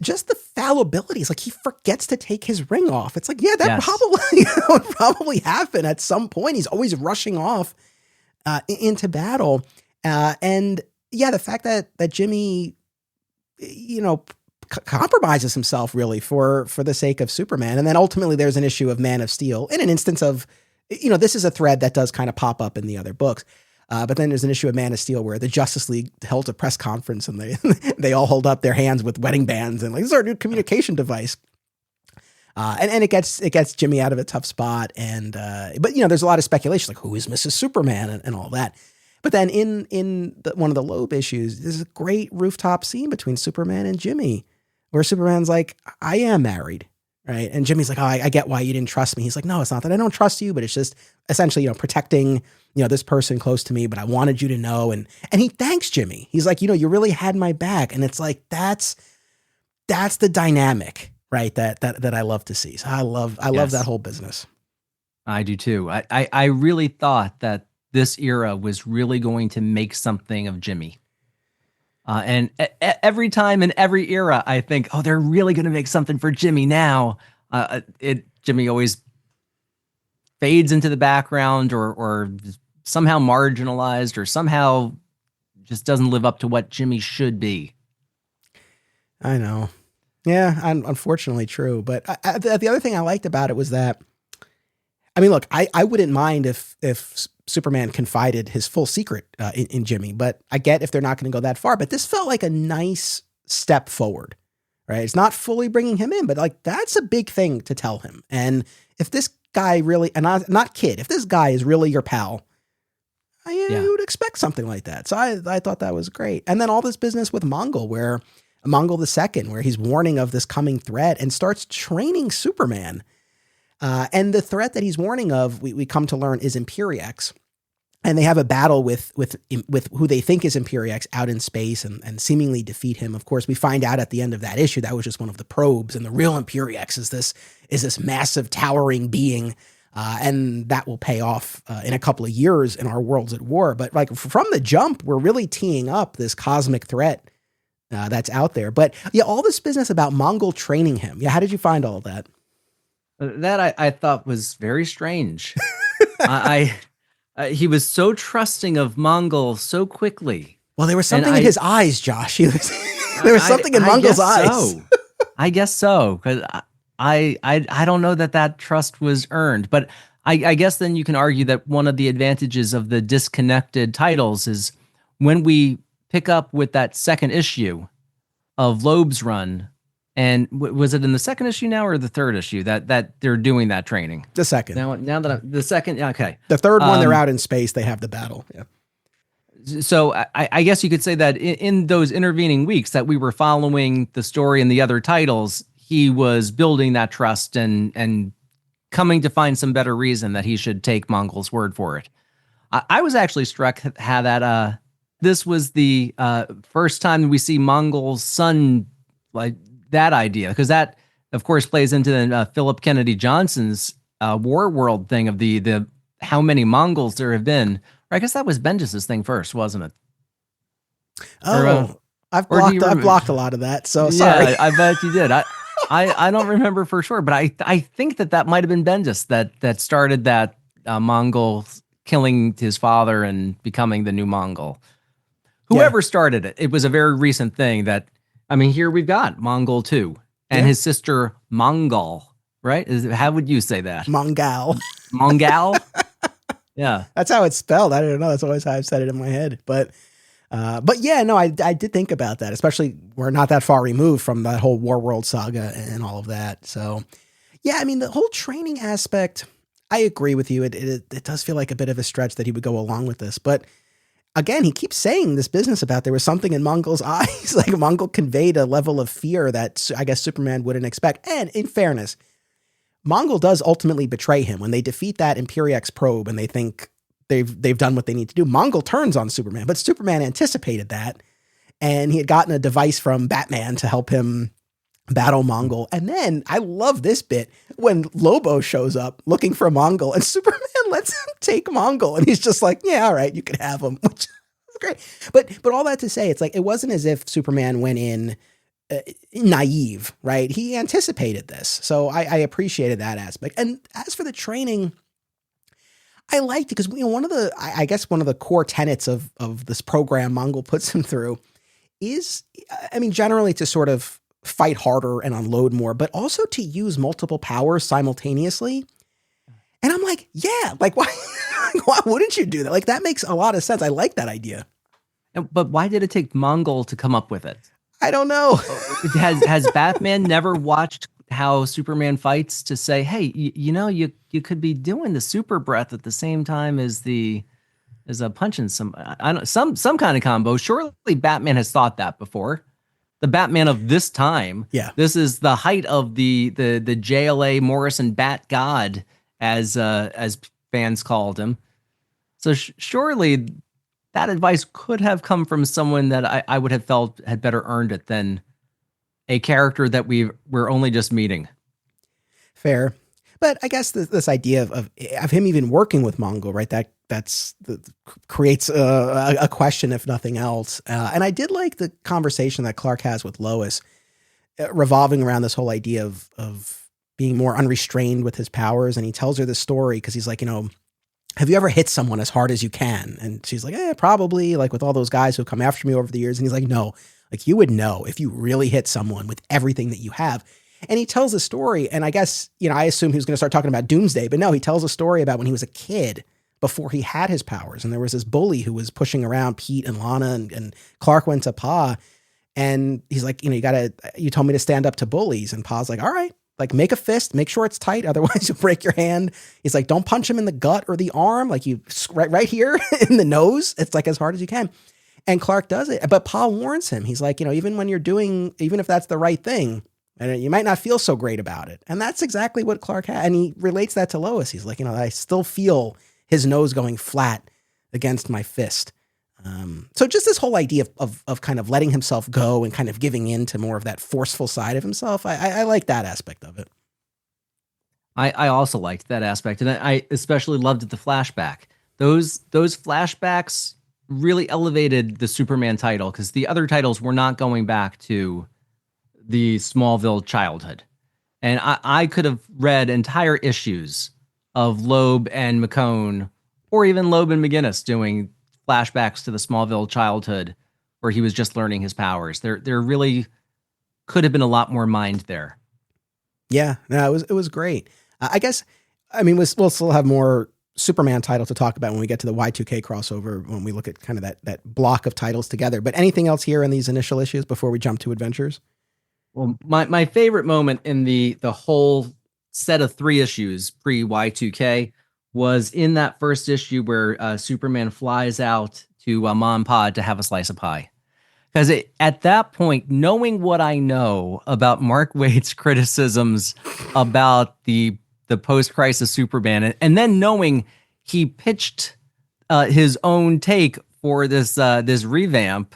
just the fallibilities, he forgets to take his ring off. It's that probably would probably happen at some point. He's always rushing off into battle. The fact that Jimmy, compromises himself really for the sake of Superman. And then ultimately there's an issue of Man of Steel in an instance of, this is a thread that does kind of pop up in the other books. But then there's an issue of Man of Steel where the Justice League held a press conference and they all hold up their hands with wedding bands and this is our new communication device. And it gets Jimmy out of a tough spot. And but there's a lot of speculation, who is Mrs. Superman and all that. But then in one of the Loeb issues, there's a great rooftop scene between Superman and Jimmy where Superman's like, I am married. Right. And Jimmy's like, I get why you didn't trust me. He's like, no, it's not that I don't trust you, but it's just essentially, protecting, this person close to me, but I wanted you to know. And he thanks Jimmy. He's like, you really had my back. And it's like, that's the dynamic, right? That I love to see. So I love that whole business. I do too. I really thought that this era was really going to make something of Jimmy. And every time in every era, I think, they're really going to make something for Jimmy now. Jimmy always fades into the background or somehow marginalized or somehow just doesn't live up to what Jimmy should be. I know. Yeah, unfortunately true. But the other thing I liked about it was that, look, I wouldn't mind if Superman confided his full secret in Jimmy, but I get if they're not going to go that far. But this felt like a nice step forward, right? It's not fully bringing him in, but that's a big thing to tell him. And if this guy really, and not kid, if this guy is really your pal, you would expect something like that. So I thought that was great. And then all this business with Mongul, where Mongul II, where he's warning of this coming threat and starts training Superman. And the threat that he's warning of, we come to learn, is Imperiex. And they have a battle with who they think is Imperiex out in space and seemingly defeat him. Of course, we find out at the end of that issue that was just one of the probes, and the real Imperiex is this massive towering being, and that will pay off in a couple of years in our Worlds at War. But from the jump, we're really teeing up this cosmic threat that's out there. But all this business about Mongul training him. How did you find all of that? That I thought was very strange. He was so trusting of Mongul so quickly. Well, there was something in his eyes, Josh. There was something in Mongul's eyes. I guess so, because I don't know that trust was earned. But I guess then you can argue that one of the advantages of the disconnected titles is when we pick up with that second issue of Loeb's run. And was it in the second issue now or the third issue that they're doing that training? The second. Now that the second, okay. The third one, they're out in space. They have the battle. Yeah. So I guess you could say that in those intervening weeks that we were following the story in the other titles, he was building that trust and coming to find some better reason that he should take Mongul's word for it. I was actually struck how that this was the first time we see Mongul's son that idea, because that, of course, plays into Philip Kennedy Johnson's War World thing of the how many Mongols there have been. Or I guess that was Bendis's thing first, wasn't it? Oh, I've blocked a lot of that. So sorry. Yeah, I bet you did. I don't remember for sure, but I think that might have been Bendis that started that Mongul killing his father and becoming the new Mongul. Whoever started it, it was a very recent thing that, I mean, here we've got Mongul 2 and his sister Mongul, right? How would you say that? Mongul. Mongul? Yeah. That's how it's spelled. I don't know. That's always how I've said it in my head. But yeah, no, I did think about that, especially we're not that far removed from that whole Warworld saga and all of that. So yeah, I mean, the whole training aspect, I agree with you. It does feel like a bit of a stretch that he would go along with this, but again, he keeps saying this business about there was something in Mongul's eyes. Like Mongul conveyed a level of fear that I guess Superman wouldn't expect. And in fairness, Mongul does ultimately betray him when they defeat that Imperiex probe and they think they've done what they need to do. Mongul turns on Superman, but Superman anticipated that, and he had gotten a device from Batman to help him battle Mongul. And then I love this bit when Lobo shows up looking for Mongul and Superman lets him take Mongul. And he's just like, yeah, all right, you can have him, which is great. But all that to say, it's like, it wasn't as if Superman went in naive, right? He anticipated this. So I appreciated that aspect. And as for the training, I liked it because, you know, one of the core tenets of this program Mongul puts him through is, I mean, generally to sort of fight harder and unload more, but also to use multiple powers simultaneously. And I'm like, yeah, like why wouldn't you do that? Like that makes a lot of sense. I like that idea. But why did it take Mongul to come up with it? I don't know. Has Batman never watched how Superman fights to say, hey, you could be doing the super breath at the same time as a punching some kind of combo. Surely Batman has thought that before. The Batman of this time. Yeah. This is the height of the JLA Morrison Bat God, as fans called him. So surely that advice could have come from someone that I would have felt had better earned it than a character that we're only just meeting. Fair. But I guess this idea of him even working with Mongul, right? That creates a question, if nothing else. And I did like the conversation that Clark has with Lois, revolving around this whole idea of being more unrestrained with his powers. And he tells her this story because he's like, you know, have you ever hit someone as hard as you can? And she's like, probably, like with all those guys who've come after me over the years. And he's like, no, like you would know if you really hit someone with everything that you have. And he tells a story, and I guess, you know, I assume he was going to start talking about Doomsday, but no, he tells a story about when he was a kid before he had his powers. And there was this bully who was pushing around Pete and Lana, and Clark went to Pa, and he's like, you know, you told me to stand up to bullies. And Pa's like, all right, like make a fist, make sure it's tight. Otherwise you'll break your hand. He's like, don't punch him in the gut or the arm. Like you right here in the nose. It's like as hard as you can. And Clark does it. But Pa warns him. He's like, you know, even if that's the right thing, and you might not feel so great about it. And that's exactly what Clark had. And he relates that to Lois. He's like, you know, I still feel his nose going flat against my fist. So just this whole idea of kind of letting himself go and kind of giving in to more of that forceful side of himself. I like that aspect of it. I also liked that aspect. And I especially loved the flashback. Those flashbacks really elevated the Superman title, because the other titles were not going back to the Smallville childhood. And I could have read entire issues of Loeb and McKone, or even Loeb and McGuinness doing flashbacks to the Smallville childhood where he was just learning his powers. There really could have been a lot more mind there. Yeah, no, it was great. I guess, I mean, we'll still have more Superman title to talk about when we get to the Y2K crossover, when we look at kind of that block of titles together. But anything else here in these initial issues before we jump to Adventures? Well, my favorite moment in the whole set of 3 issues pre Y2K was in that first issue where Superman flies out to Mom and Pa to have a slice of pie. Because at that point, knowing what I know about Mark Waid's criticisms about the post-crisis Superman, and then knowing he pitched his own take for this revamp,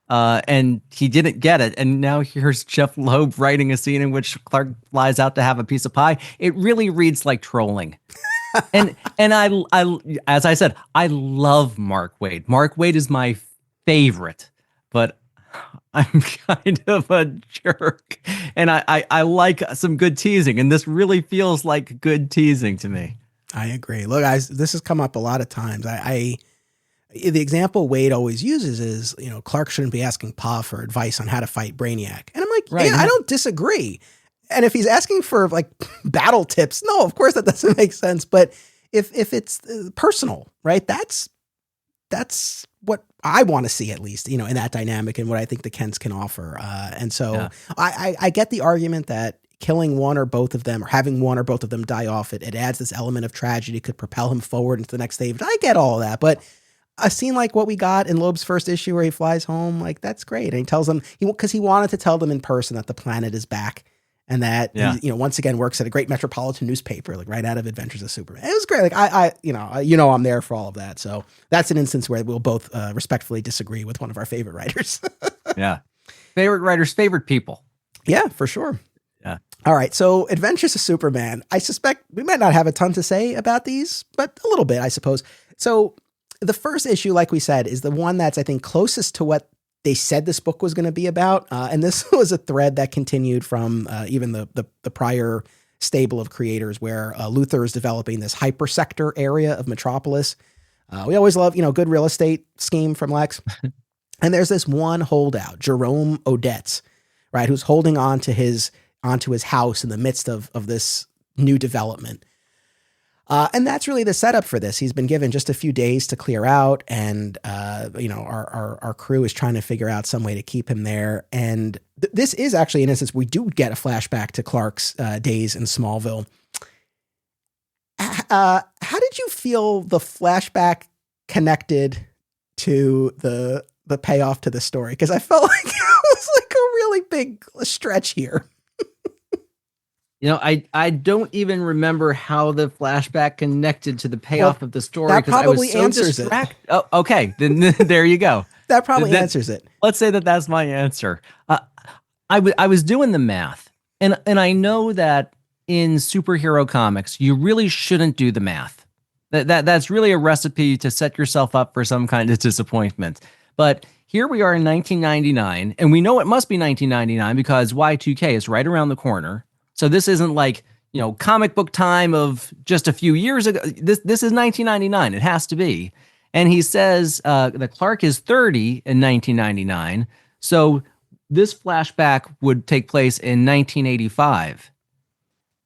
and he didn't get it, and now here's Jeph Loeb writing a scene in which Clark flies out to have a piece of pie. It really reads like trolling. and I as I said, I love Mark Waid. Mark Waid is my favorite, but I'm kind of a jerk, and I like some good teasing, and this really feels like good teasing to me. I agree. Look, guys, this has come up a lot of times. The example Wade always uses is, Clark shouldn't be asking Pa for advice on how to fight Brainiac. And I'm like, Right, yeah, I don't disagree. And if he's asking for like battle tips, no, of course that doesn't make sense. But if it's personal, right? That's what I want to see, at least, in that dynamic, and what I think the Kents can offer. And so Yeah. I get the argument that killing one or both of them, or having one or both of them die off, it adds this element of tragedy, could propel him forward into the next stage. I get all of that, but a scene like what we got in Loeb's first issue where he flies home, like, that's great. And he tells them, because he wanted to tell them in person that the planet is back, and that he, once again works at a great metropolitan newspaper, like right out of Adventures of Superman. It was great. Like I'm there for all of that. So that's an instance where we'll both respectfully disagree with one of our favorite writers. Yeah. Favorite writers, favorite people. Yeah, for sure. Yeah. All right. So Adventures of Superman, I suspect we might not have a ton to say about these, but a little bit, I suppose. So the first issue, like we said, is the one that's, I think, closest to what they said this book was going to be about. And this was a thread that continued from even the prior stable of creators, where Luthor is developing this hypersector area of Metropolis. We always love, good real estate scheme from Lex. And there's this one holdout, Jerome Odets, right, who's holding onto his house in the midst of this new development. And that's really the setup for this. He's been given just a few days to clear out, and our crew is trying to figure out some way to keep him there. And this is actually an instance we do get a flashback to Clark's days in Smallville. How did you feel the flashback connected to the payoff to the story? Because I felt like it was like a really big stretch here. I don't even remember how the flashback connected to the payoff of the story. That probably I was so answers it. Oh, okay. Then there you go. That probably answers it. Let's say that that's my answer. I was doing the math, and I know that in superhero comics, you really shouldn't do the math. That's really a recipe to set yourself up for some kind of disappointment. But here we are in 1999, and we know it must be 1999 because Y2K is right around the corner. So this isn't like, comic book time of just a few years ago. This is 1999. It has to be. And he says that Clark is 30 in 1999. So this flashback would take place in 1985.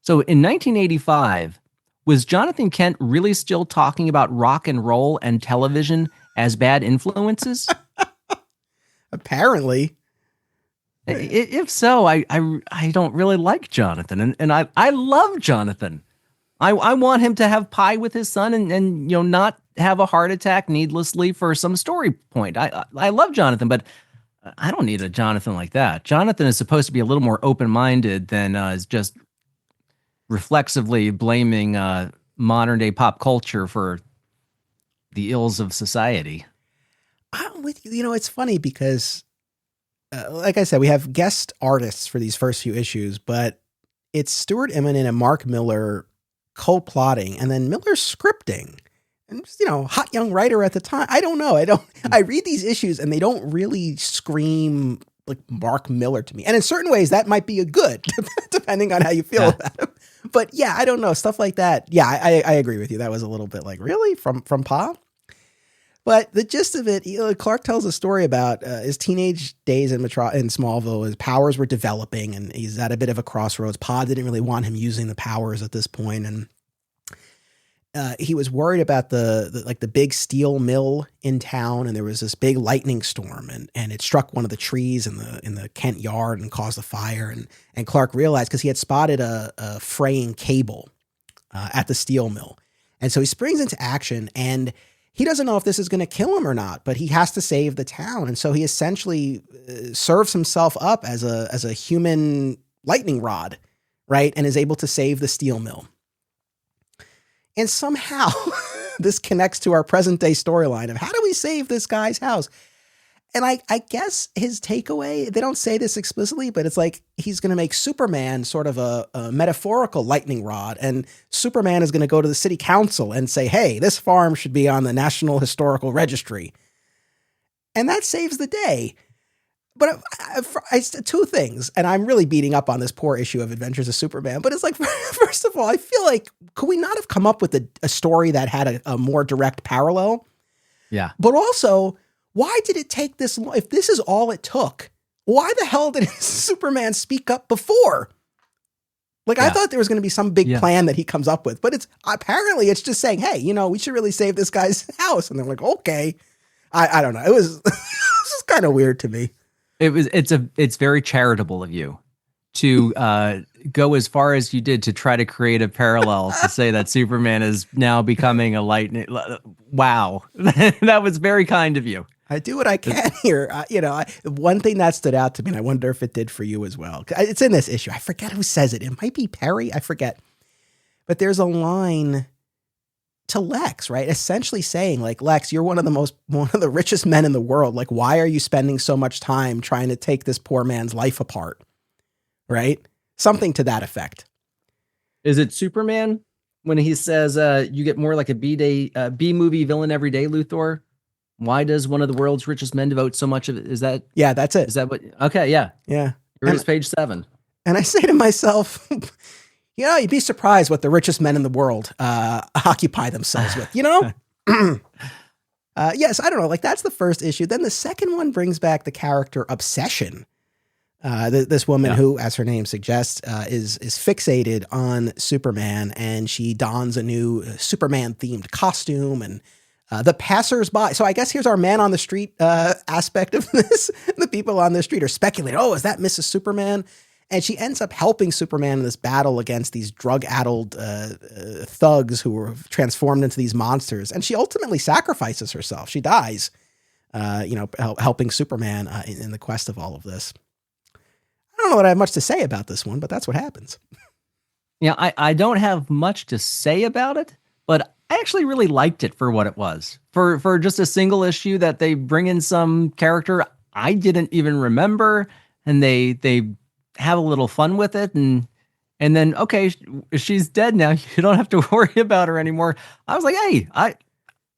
So in 1985, was Jonathan Kent really still talking about rock and roll and television as bad influences? Apparently. If so, I don't really like Jonathan, and I love Jonathan. I want him to have pie with his son and not have a heart attack needlessly for some story point. I love Jonathan, but I don't need a Jonathan like that. Jonathan is supposed to be a little more open-minded than is just reflexively blaming modern day pop culture for the ills of society. I'm with you. It's funny because, like I said, we have guest artists for these first few issues, but it's Stuart Immonen and Mark Millar co-plotting, and then Millar scripting. And just, hot young writer at the time. I don't know. I read these issues and they don't really scream like Mark Millar to me. And in certain ways that might be a good, depending on how you feel about him. But yeah, I don't know. Stuff like that. Yeah, I agree with you. That was a little bit like, really? From Pa? But the gist of it, Clark tells a story about his teenage days in Smallville. His powers were developing, and he's at a bit of a crossroads. Pa didn't really want him using the powers at this point, and he was worried about the big steel mill in town, and there was this big lightning storm, and it struck one of the trees in the Kent yard and caused a fire. And Clark realized, because he had spotted a fraying cable at the steel mill, and so he springs into action, and he doesn't know if this is going to kill him or not, but he has to save the town. And so he essentially serves himself up as a human lightning rod, right? And is able to save the steel mill. And somehow this connects to our present day storyline of how do we save this guy's house? And I guess his takeaway, they don't say this explicitly, but it's like he's going to make Superman sort of a metaphorical lightning rod, and Superman is going to go to the city council and say, hey, this farm should be on the National Historical Registry. And that saves the day. But two things, and I'm really beating up on this poor issue of Adventures of Superman, but it's like, first of all, I feel like, could we not have come up with a story that had a more direct parallel? Yeah. But also, why did it take this long? If this is all it took, why the hell did Superman speak up before? Like, I thought there was going to be some big plan that he comes up with, but it's just saying, hey, we should really save this guy's house. And they're like, okay. I don't know. It was, this is kind of weird to me. It's very charitable of you to go as far as you did to try to create a parallel to say that Superman is now becoming a lightning. Wow. That was very kind of you. I do what I can here. One thing that stood out to me, and I wonder if it did for you as well. It's in this issue. I forget who says it. It might be Perry. I forget. But there's a line to Lex, right? Essentially saying, like, Lex, you're one of the richest men in the world. Like, why are you spending so much time trying to take this poor man's life apart? Right? Something to that effect. Is it Superman when he says, you get more like a B-movie villain every day, Luthor? Why does one of the world's richest men devote so much of it? Is that? Yeah, that's it. Is that what? Okay. Yeah. Yeah. Here's page 7. And I say to myself, you'd be surprised what the richest men in the world occupy themselves with, Yes, I don't know. Like, that's the first issue. Then the second one brings back the character Obsession. This woman who, as her name suggests, is fixated on Superman, and she dons a new Superman-themed costume, and the passers-by. So I guess here's our man on the street aspect of this. The people on the street are speculating, oh, is that Mrs. Superman? And she ends up helping Superman in this battle against these drug-addled thugs who were transformed into these monsters. And she ultimately sacrifices herself. She dies, helping Superman in the quest of all of this. I don't know that I have much to say about this one, but that's what happens. Yeah, I don't have much to say about it, but I actually really liked it for what it was. For just a single issue that they bring in some character I didn't even remember, and they have a little fun with it, and then, okay, she's dead now. You don't have to worry about her anymore. I was like, hey,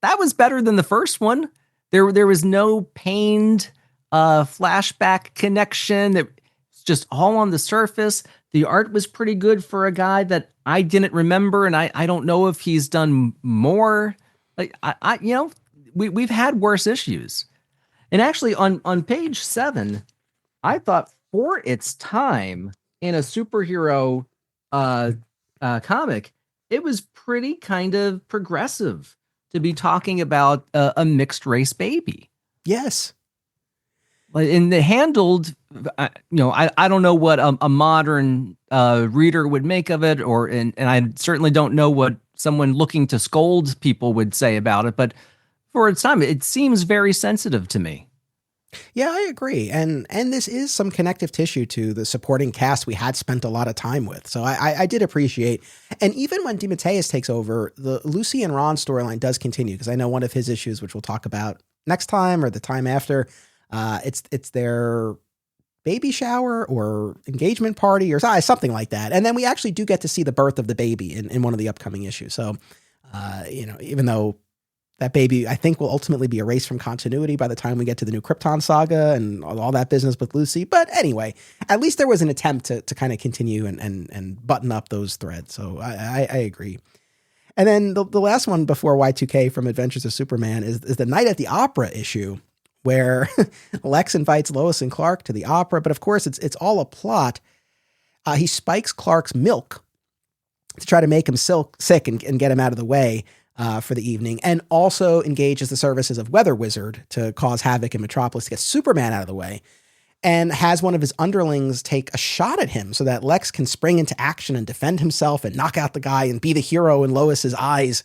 that was better than the first one. There was no pained flashback connection. It's just all on the surface. The art was pretty good for a guy that I didn't remember, and I don't know if he's done more. Like we've had worse issues. And actually on page 7, I thought for its time in a superhero comic, it was pretty kind of progressive to be talking about a mixed race baby. Yes. And they handled, I don't know what a modern reader would make of it, and I certainly don't know what someone looking to scold people would say about it, but for its time, it seems very sensitive to me. Yeah, I agree. And this is some connective tissue to the supporting cast we had spent a lot of time with. So I did appreciate. And even when DeMatteis takes over, the Lucy and Ron storyline does continue, because I know one of his issues, which we'll talk about next time or the time after, it's their baby shower or engagement party or something like that. And then we actually do get to see the birth of the baby in one of the upcoming issues. So, even though that baby, I think, will ultimately be erased from continuity by the time we get to the new Krypton saga and all that business with Lucy. But anyway, at least there was an attempt to kind of continue and button up those threads. So I agree. And then the last one before Y2K from Adventures of Superman is the Night at the Opera issue, where Lex invites Lois and Clark to the opera. But of course, it's all a plot. He spikes Clark's milk to try to make him sick and get him out of the way for the evening, and also engages the services of Weather Wizard to cause havoc in Metropolis to get Superman out of the way, and has one of his underlings take a shot at him so that Lex can spring into action and defend himself and knock out the guy and be the hero in Lois's eyes.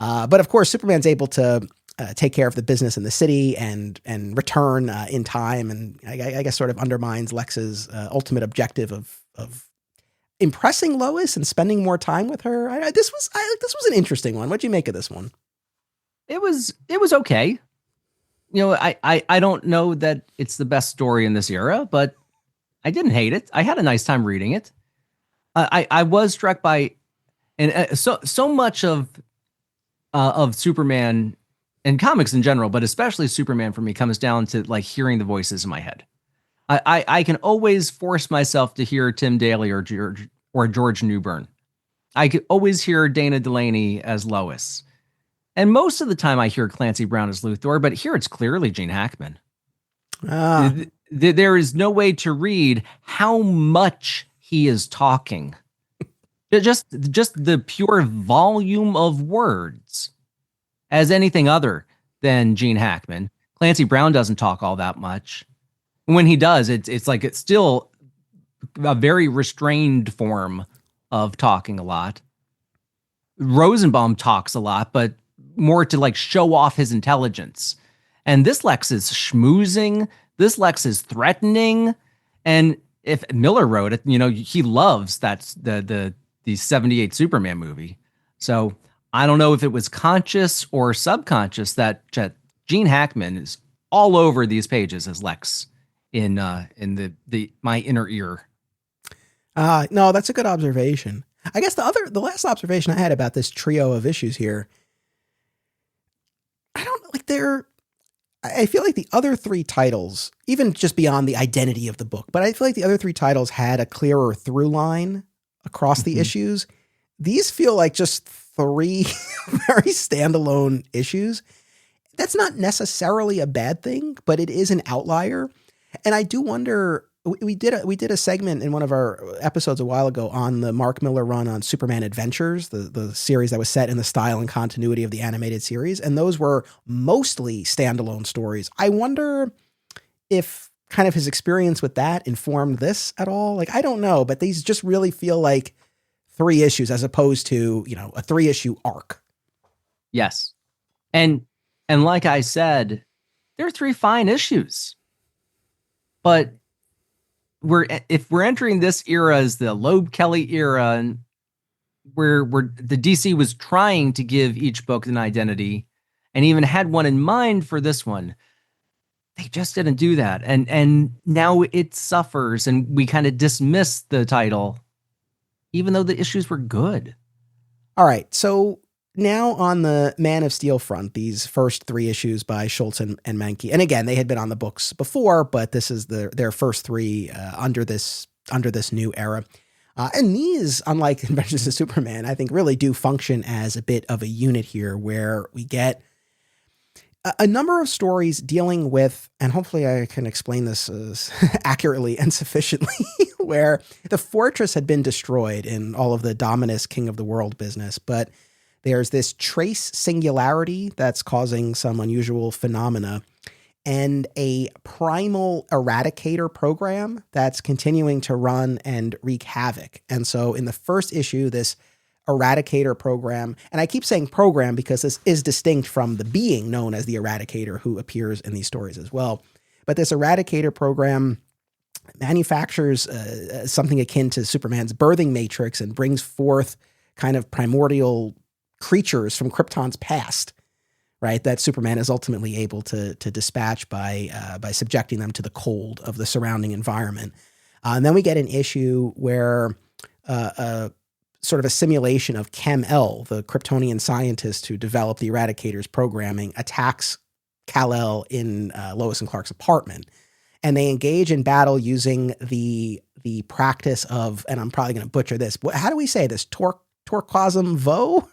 But of course, Superman's able to take care of the business in the city and return in time, and I guess sort of undermines Lex's ultimate objective of impressing Lois and spending more time with her. This was an interesting one. What'd you make of this one? It was okay. I don't know that it's the best story in this era, but I didn't hate it. I had a nice time reading it. I was struck by, and so much of Superman and comics in general, but especially Superman for me, comes down to like hearing the voices in my head. I can always force myself to hear Tim Daly or George Newbern. I could always hear Dana Delaney as Lois. And most of the time I hear Clancy Brown as Luthor, but here it's clearly Gene Hackman. There is no way to read how much he is talking. Just the pure volume of words as anything other than Gene Hackman. Clancy Brown doesn't talk all that much. When he does, it's like it's still a very restrained form of talking a lot. Rosenbaum talks a lot, but more to like show off his intelligence. And this Lex is schmoozing. This Lex is threatening. And if Millar wrote it, he loves the 78 Superman movie. So I don't know if it was conscious or subconscious that Gene Hackman is all over these pages as Lex in the my inner ear. No, that's a good observation. I guess the last observation I had about this trio of issues here, I feel like the other three titles, even just beyond the identity of the book, but I feel like the other three titles had a clearer through line across the issues. These feel like just three very standalone issues. That's not necessarily a bad thing, but it is an outlier. And I do wonder, we did a segment in one of our episodes a while ago on the Mark Millar run on Superman Adventures, the series that was set in the style and continuity of the animated series. And those were mostly standalone stories. I wonder if kind of his experience with that informed this at all. Like, I don't know, but these just really feel like 3 issues as opposed to, a 3-issue arc. Yes. And like I said, they're 3 fine issues. But if we're entering this era as the Loeb Kelly era, and where the DC was trying to give each book an identity and even had one in mind for this one, they just didn't do that. And now it suffers, and we kind of dismiss the title, even though the issues were good. All right. So now on the Man of Steel front, these first 3 issues by Schultz and Menke, and again, they had been on the books before, but this is their first 3 under this new era. And these, unlike Adventures of Superman, I think really do function as a bit of a unit here, where we get a number of stories dealing with, and hopefully I can explain this accurately and sufficiently, where the fortress had been destroyed in all of the Dominus King of the World business, but there's this trace singularity that's causing some unusual phenomena, and a primal eradicator program that's continuing to run and wreak havoc. And so in the first issue, this eradicator program, and I keep saying program because this is distinct from the being known as the eradicator who appears in these stories as well. But this eradicator program manufactures something akin to Superman's birthing matrix and brings forth kind of primordial creatures from Krypton's past, right? That Superman is ultimately able to dispatch by subjecting them to the cold of the surrounding environment. And then we get an issue where sort of a simulation of Kal-El, the Kryptonian scientist who developed the Eradicator's programming, attacks Kal-El in Lois and Clark's apartment. And they engage in battle using the practice of, and I'm probably going to butcher this, how do we say this? Torquasm Vo?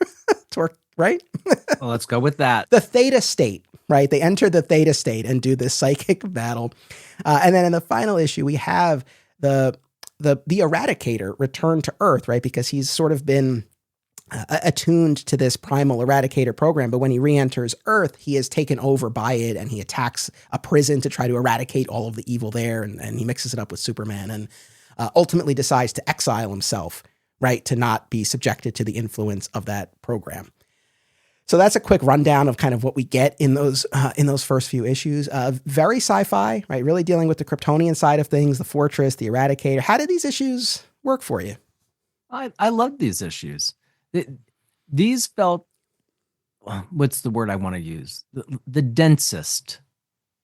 Right? Well, let's go with that. The theta state, right? They enter the theta state and do this psychic battle. And then in the final issue, we have the Eradicator return to Earth, right? Because he's sort of been attuned to this primal Eradicator program. But when he re-enters Earth, he is taken over by it, and he attacks a prison to try to eradicate all of the evil there. And he mixes it up with Superman and ultimately decides to exile himself, right? To not be subjected to the influence of that program. So that's a quick rundown of kind of what we get in those first few issues. Very sci-fi, right? Really dealing with the Kryptonian side of things, the Fortress, the Eradicator. How did these issues work for you? I loved these issues. These felt, what's the word I want to use? The densest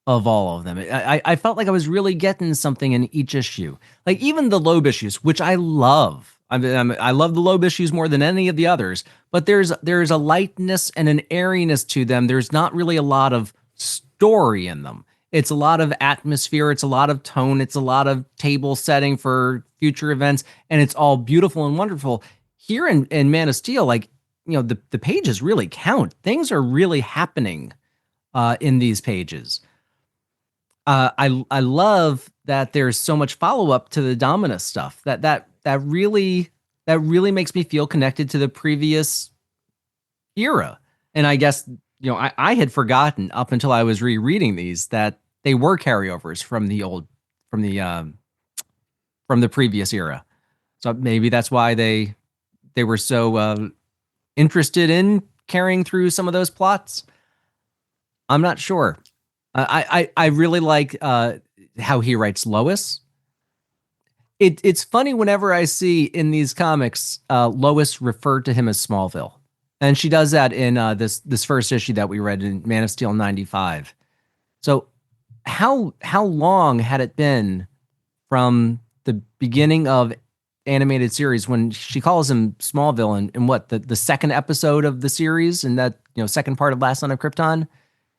of all of them. I felt like I was really getting something in each issue. Like even the Loeb issues, which I love. I love the Loeb issues more than any of the others, but there's a lightness and an airiness to them. There's not really a lot of story in them. It's a lot of atmosphere. It's a lot of tone. It's a lot of table setting for future events. And it's all beautiful and wonderful. Here in Man of Steel, like, the pages really count. Things are really happening in these pages. I love that there's so much follow-up to the Dominus stuff. That really makes me feel connected to the previous era. And I guess, I had forgotten up until I was rereading these that they were carryovers from the previous era. So maybe that's why they were so interested in carrying through some of those plots. I'm not sure. I really like how he writes Lois. It's funny whenever I see in these comics Lois referred to him as Smallville. And she does that in this first issue that we read in Man of Steel 95. So how long had it been from the beginning of animated series when she calls him Smallville in what the second episode of the series, and that second part of Last Son of Krypton,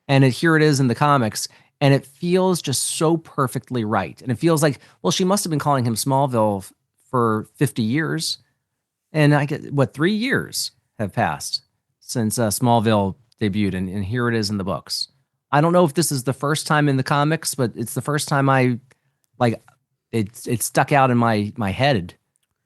and here it is in the comics, and it feels just so perfectly right. And it feels like, well, she must have been calling him Smallville for 50 years, and I get 3 years have passed since Smallville debuted, and here it is in the books. I don't know if this is the first time in the comics, but it's the first time it stuck out in my head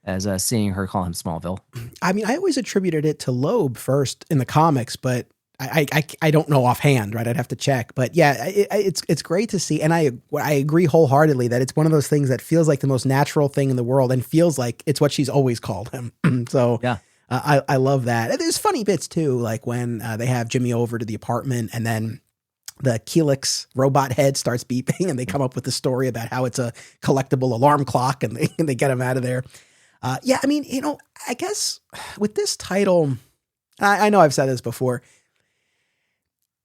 as seeing her call him Smallville. I mean, I always attributed it to Loeb first in the comics, but I don't know offhand, right? I'd have to check. But yeah, it's great to see. And I agree wholeheartedly that it's one of those things that feels like the most natural thing in the world and feels like it's what she's always called him. So yeah. I love that. And there's funny bits too, like when they have Jimmy over to the apartment and then the Helix robot head starts beeping and they come up with the story about how it's a collectible alarm clock and they get him out of there. Yeah, I mean, I guess with this title, I know I've said this before,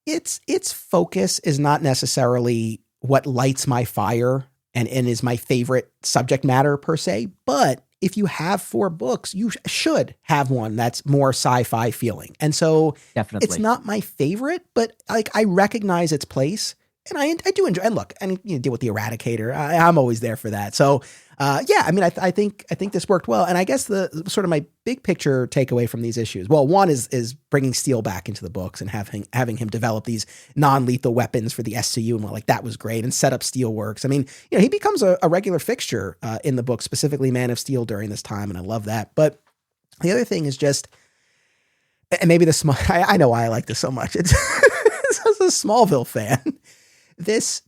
its focus is not necessarily what lights my fire and is my favorite subject matter per se, but if you have 4 books, you should have one that's more sci-fi feeling. And so definitely, it's not my favorite, but like I recognize its place and I do enjoy, and look, and deal with the Eradicator. I'm always there for that. So yeah, I mean, I think this worked well. And I guess the sort of my big picture takeaway from these issues, well, one is bringing Steel back into the books and having him develop these non-lethal weapons for the SCU, and like that was great, and set up Steelworks. I mean, he becomes a regular fixture in the book, specifically Man of Steel during this time, and I love that. But the other thing is just, and maybe I know why I like this so much. It's as a Smallville fan, this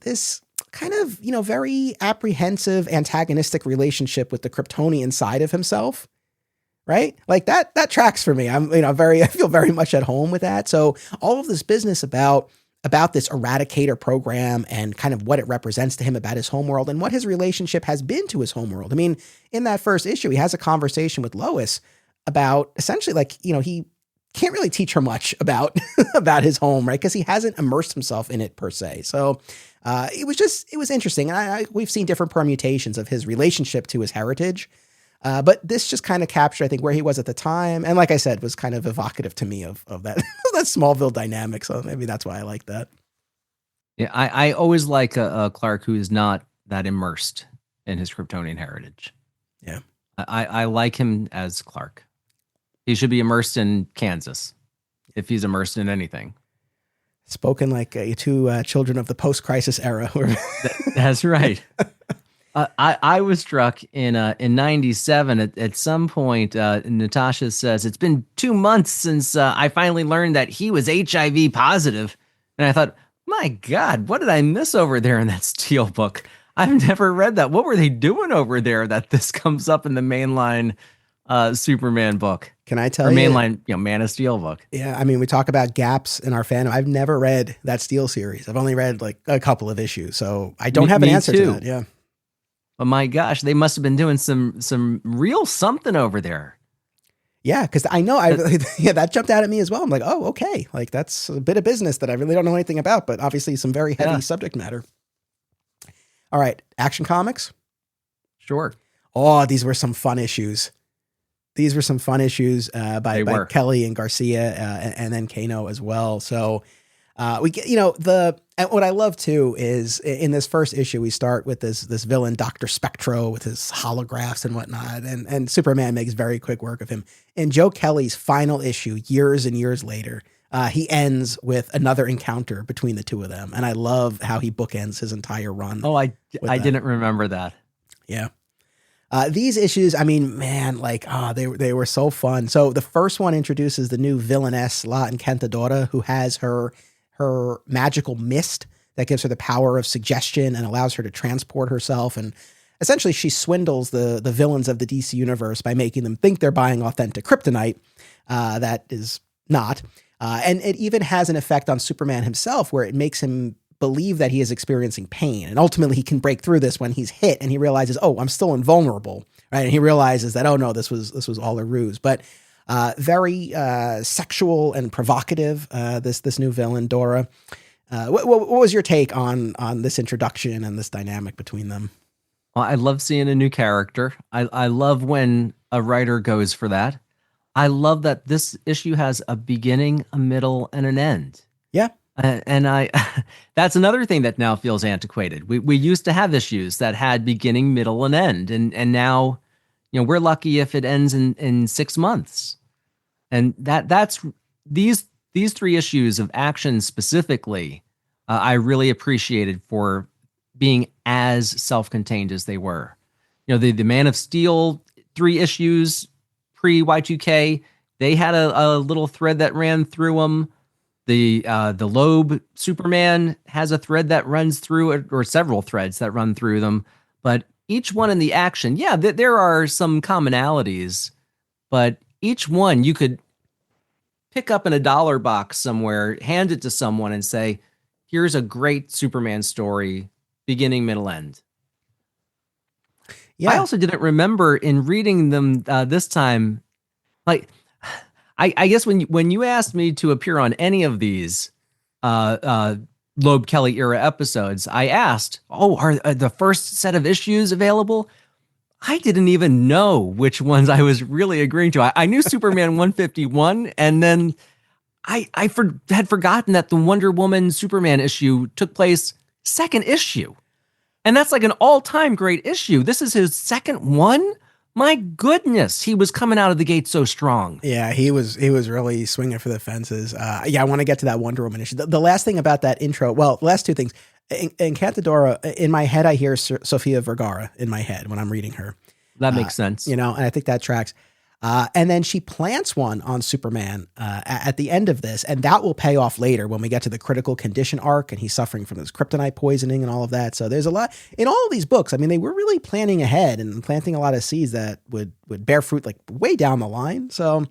kind of, very apprehensive, antagonistic relationship with the Kryptonian side of himself, right? Like that tracks for me. I feel very much at home with that. So all of this business about this Eradicator program and kind of what it represents to him about his homeworld and what his relationship has been to his homeworld. I mean, in that first issue, he has a conversation with Lois about essentially like, he can't really teach her much about his home, right? Because he hasn't immersed himself in it per se. So it was interesting. And we've seen different permutations of his relationship to his heritage. But this just kind of captured, I think, where he was at the time. And like I said, was kind of evocative to me of that, that Smallville dynamic. So maybe that's why I like that. Yeah, I always like a Clark who is not that immersed in his Kryptonian heritage. Yeah. I like him as Clark. He should be immersed in Kansas if he's immersed in anything. Spoken like 2 children of the post-crisis era. That's right. I was struck in 97 at some point. Natasha says, it's been 2 months since I finally learned that he was HIV positive. And I thought, my God, what did I miss over there in that Steel book? I've never read that. What were they doing over there that this comes up in the mainline Superman book? Can I tell you? Mainline, Man of Steel book. Yeah, I mean, we talk about gaps in our fandom. I've never read that Steel series. I've only read like a couple of issues, so I don't have an answer to that. Yeah. But my gosh, they must have been doing some real something over there. Yeah, because I know that jumped out at me as well. I'm like, oh, okay, like that's a bit of business that I really don't know anything about, but obviously some very heavy subject matter. All right, Action Comics. Sure. Oh, these were some fun issues. By Kelly and Garcia, and then Kano as well. So we get, And what I love too is in this first issue, we start with this villain, Dr. Spectro, with his holographs and whatnot. And Superman makes very quick work of him. In Joe Kelly's final issue, years and years later, he ends with another encounter between the two of them. And I love how he bookends his entire run. Oh, I didn't remember that. Yeah. These issues, I mean, man, like, they were so fun. So the first one introduces the new villainess, La Encantadora, who has her magical mist that gives her the power of suggestion and allows her to transport herself. And essentially she swindles the villains of the DC universe by making them think they're buying authentic kryptonite. That is not. And it even has an effect on Superman himself where it makes him believe that he is experiencing pain. And ultimately he can break through this when he's hit and he realizes, oh, I'm still invulnerable. Right. And he realizes that, oh no, this was all a ruse. But very sexual and provocative, this new villain, Dora. What was your take on this introduction and this dynamic between them? Well, I love seeing a new character. I love when a writer goes for that. I love that this issue has a beginning, a middle, and an end. Yeah. And that's another thing that now feels antiquated. We used to have issues that had beginning, middle, and end. And now, we're lucky if it ends in 6 months. And that's these 3 issues of Action specifically, I really appreciated for being as self-contained as they were. The Man of Steel 3 issues pre-Y2K, they had a little thread that ran through them. The Loeb Superman has a thread that runs through it, or several threads that run through them. But each one in the Action, there are some commonalities, but each one you could pick up in a dollar box somewhere, hand it to someone and say, here's a great Superman story, beginning, middle, end. Yeah. I also didn't remember in reading them this time, like, I guess when you asked me to appear on any of these Loeb Kelly era episodes, I asked, are the first set of issues available? I didn't even know which ones I was really agreeing to. I knew Superman 151, and then I had forgotten that the Wonder Woman Superman issue took place second issue. And that's like an all-time great issue. This is his second one? My goodness, he was coming out of the gate so strong. Yeah, he was really swinging for the fences. I want to get to that Wonder Woman issue. The last thing about that intro, well, last 2 things. Encantadora, in my head, I hear Sofia Vergara in my head when I'm reading her. That makes sense. And I think that tracks. And then she plants one on Superman at the end of this, and that will pay off later when we get to the critical condition arc and he's suffering from this kryptonite poisoning and all of that. So there's a lot in all of these books. I mean, they were really planning ahead and planting a lot of seeds that would bear fruit like way down the line. So,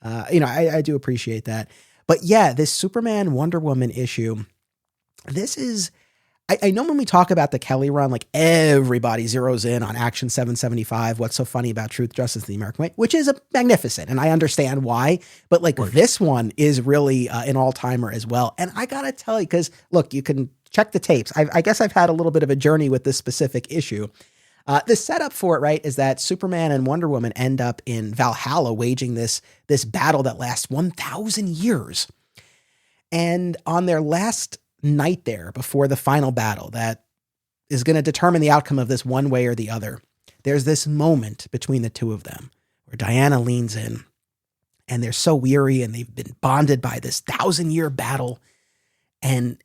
I do appreciate that. But yeah, this Superman Wonder Woman issue, this is... I know when we talk about the Kelly run, like everybody zeroes in on Action 775, what's so funny about Truth, Justice, the American Way, which is magnificent. And I understand why, but like this one is really an all-timer as well. And I got to tell you, because look, you can check the tapes. I guess I've had a little bit of a journey with this specific issue. The setup for it, right, is that Superman and Wonder Woman end up in Valhalla waging this battle that lasts 1,000 years. And on their last night there before the final battle that is going to determine the outcome of this one way or the other, there's this moment between the two of them where Diana leans in and they're so weary and they've been bonded by this 1,000-year battle, and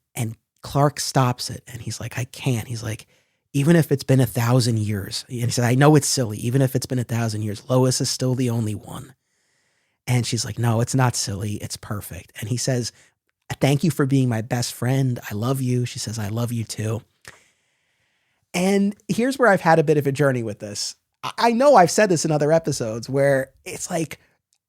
Clark stops it and he's like, I can't. He's like, even if it's been 1,000 years, and he said, I know it's silly, even if it's been 1,000 years, Lois is still the only one. And she's like, no, it's not silly, it's perfect. And he says, thank you for being my best friend. I love you. She says, I love you too. And here's where I've had a bit of a journey with this. I know I've said this in other episodes where it's like,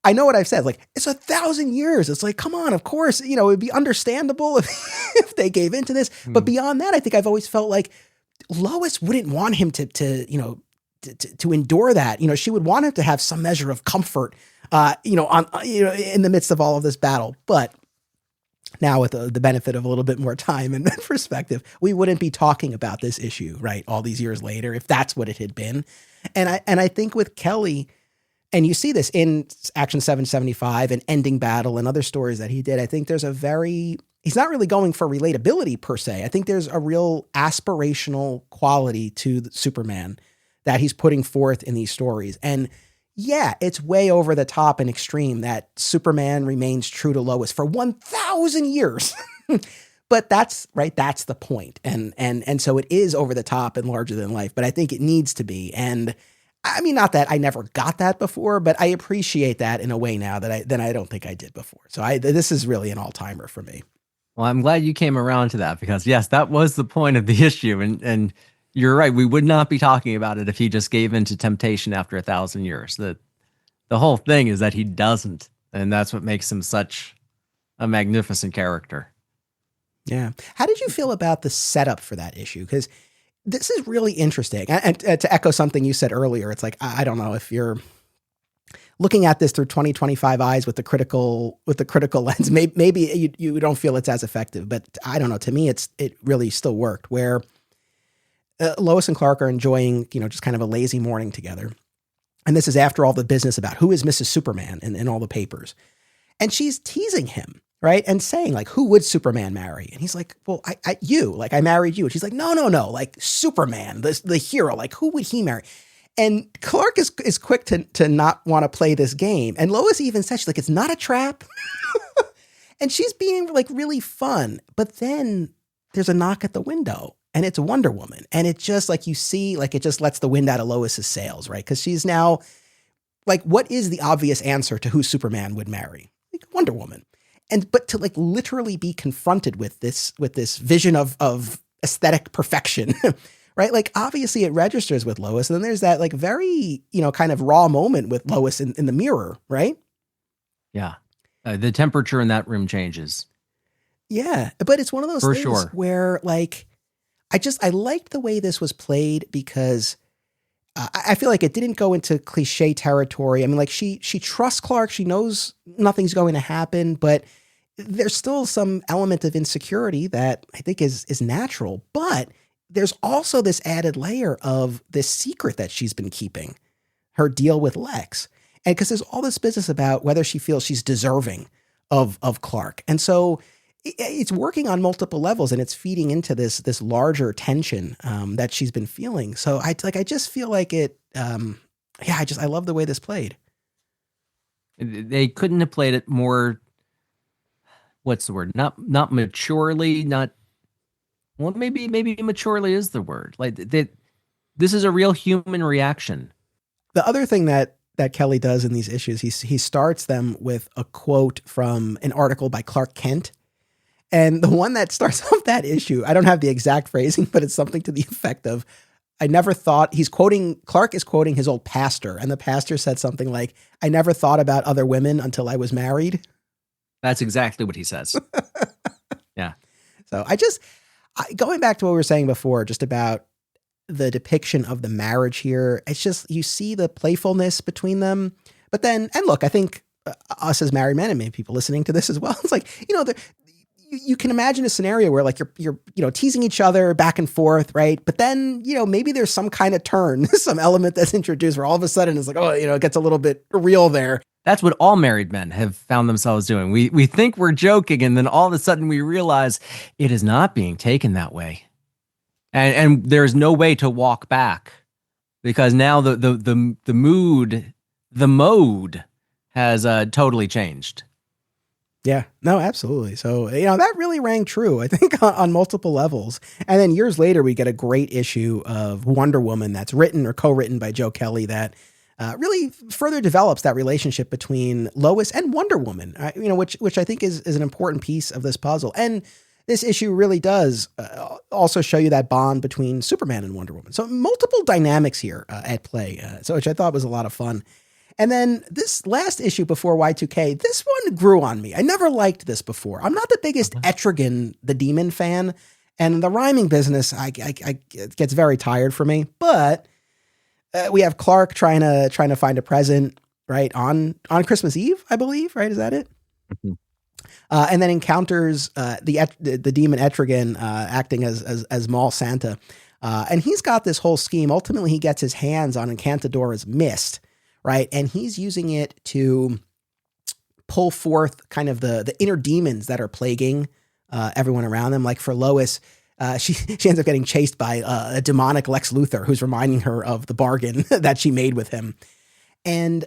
I know what I've said, like, it's 1,000 years. It's like, come on, of course, it would be understandable if they gave into this. But beyond that, I think I've always felt like Lois wouldn't want him to endure that. She would want him to have some measure of comfort, in the midst of all of this battle. But now with the benefit of a little bit more time and perspective, we wouldn't be talking about this issue, right, all these years later, if that's what it had been. And I think with Kelly, And you see this in Action 775 and Ending Battle and other stories that he did. I think there's he's not really going for relatability per se. I think there's a real aspirational quality to Superman that he's putting forth in these stories. And yeah, it's way over the top and extreme that Superman remains true to Lois for 1,000 years. But that's the point. And so it is over the top and larger than life, but I think it needs to be. And I mean, not that I never got that before, but I appreciate that in a way now that I don't think I did before. So this is really an all-timer for me. Well, I'm glad you came around to that, because yes, that was the point of the issue. And you're right. We would not be talking about it if he just gave in to temptation after 1,000 years. The whole thing is that he doesn't. And that's what makes him such a magnificent character. Yeah. How did you feel about the setup for that issue? Because this is really interesting. And to echo something you said earlier, it's like, I don't know if you're looking at this through 2025 eyes with the critical lens, maybe you don't feel it's as effective, but I don't know. To me, it really still worked, where Lois and Clark are enjoying, just kind of a lazy morning together. And this is after all the business about who is Mrs. Superman in all the papers. And she's teasing him, right? And saying, like, who would Superman marry? And he's like, well, I married you. And she's like, no, like Superman, the hero, like who would he marry? And Clark is quick to not want to play this game. And Lois even says, she's like, it's not a trap. And she's being like really fun. But then there's a knock at the window and it's Wonder Woman. And it just like, you see, like it just lets the wind out of Lois's sails, right? Because she's now like, what is the obvious answer to who Superman would marry? Like Wonder Woman. But to like literally be confronted with this vision of aesthetic perfection, right? Like obviously it registers with Lois. And then there's that like very, kind of raw moment with Lois in the mirror, right? Yeah. The temperature in that room changes. Yeah. But it's one of those For things sure. where like, I liked the way this was played because I feel like it didn't go into cliche territory. I mean, like she trusts Clark. She knows nothing's going to happen, but there's still some element of insecurity that I think is natural. But there's also this added layer of this secret that she's been keeping, her deal with Lex. And because there's all this business about whether she feels she's deserving of Clark. And so it's working on multiple levels and it's feeding into this larger tension that she's been feeling. So I just feel like it. I love the way this played. They couldn't have played it more. What's the word? Not maturely. Maybe maturely is the word. Like this is a real human reaction. The other thing that Kelly does in these issues, he starts them with a quote from an article by Clark Kent. And the one that starts off that issue, I don't have the exact phrasing, but it's something to the effect of, I never thought, Clark is quoting his old pastor. And the pastor said something like, I never thought about other women until I was married. That's exactly what he says. Yeah. So going back to what we were saying before, just about the depiction of the marriage here, it's just, you see the playfulness between them. But then, and look, I think us as married men and maybe people listening to this as well, it's like, you can imagine a scenario where like you're teasing each other back and forth, right? But then, maybe there's some kind of turn, some element that's introduced where all of a sudden it's like, it gets a little bit real there. That's what all married men have found themselves doing. We think we're joking, and then all of a sudden we realize it is not being taken that way. And there's no way to walk back because now the mood, the mode has totally changed. Yeah, no, absolutely. So, that really rang true, I think, on multiple levels. And then years later, we get a great issue of Wonder Woman that's written or co-written by Joe Kelly that really further develops that relationship between Lois and Wonder Woman, which I think is an important piece of this puzzle. And this issue really does also show you that bond between Superman and Wonder Woman. So multiple dynamics here at play, which I thought was a lot of fun. And then this last issue before Y2K, this one grew on me. I never liked this before. I'm not the biggest Etrigan the Demon fan, and the rhyming business it gets very tired for me. But we have Clark trying to find a present, right, on Christmas Eve, I believe, right? Is that it? Mm-hmm. And then encounters the demon Etrigan acting as Mall Santa, and he's got this whole scheme. Ultimately, he gets his hands on Encantadora's mist. right? And he's using it to pull forth kind of the inner demons that are plaguing everyone around them. Like for Lois, she ends up getting chased by a demonic Lex Luthor who's reminding her of the bargain that she made with him. And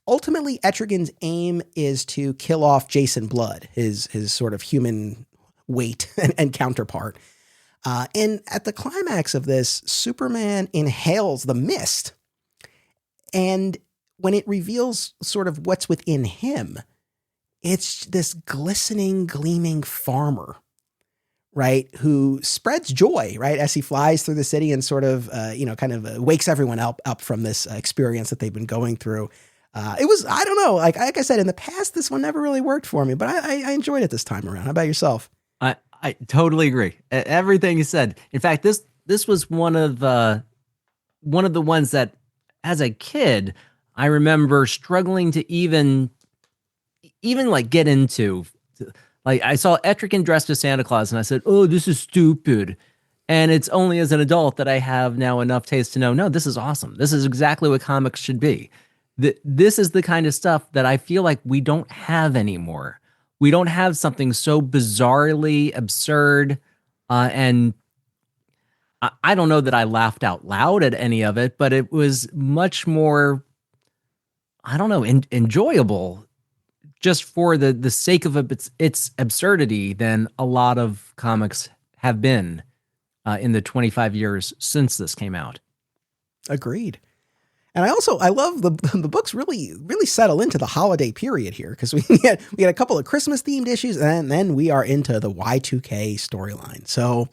ultimately, Etrigan's aim is to kill off Jason Blood, his sort of human weight and counterpart. And at the climax of this, Superman inhales the mist. And when it reveals sort of what's within him, it's this glistening, gleaming farmer, right, who spreads joy, right, as he flies through the city and sort of, kind of wakes everyone up from this experience that they've been going through. It was, I don't know, like I said, in the past, this one never really worked for me, but I enjoyed it this time around. How about yourself? I totally agree. Everything you said. In fact, this was one of the ones that, as a kid, I remember struggling to even like get into. Like I saw Etrigan dressed as Santa Claus, and I said, "Oh, this is stupid." And it's only as an adult that I have now enough taste to know, no, this is awesome. This is exactly what comics should be. This is the kind of stuff that I feel like we don't have anymore. We don't have something so bizarrely absurd, and I don't know that I laughed out loud at any of it, but it was much more, I don't know, enjoyable just for the sake of its absurdity than a lot of comics have been in the 25 years since this came out. Agreed. And I love the books really settle into the holiday period here, because we had a couple of Christmas themed issues, and then we are into the Y2K storyline. So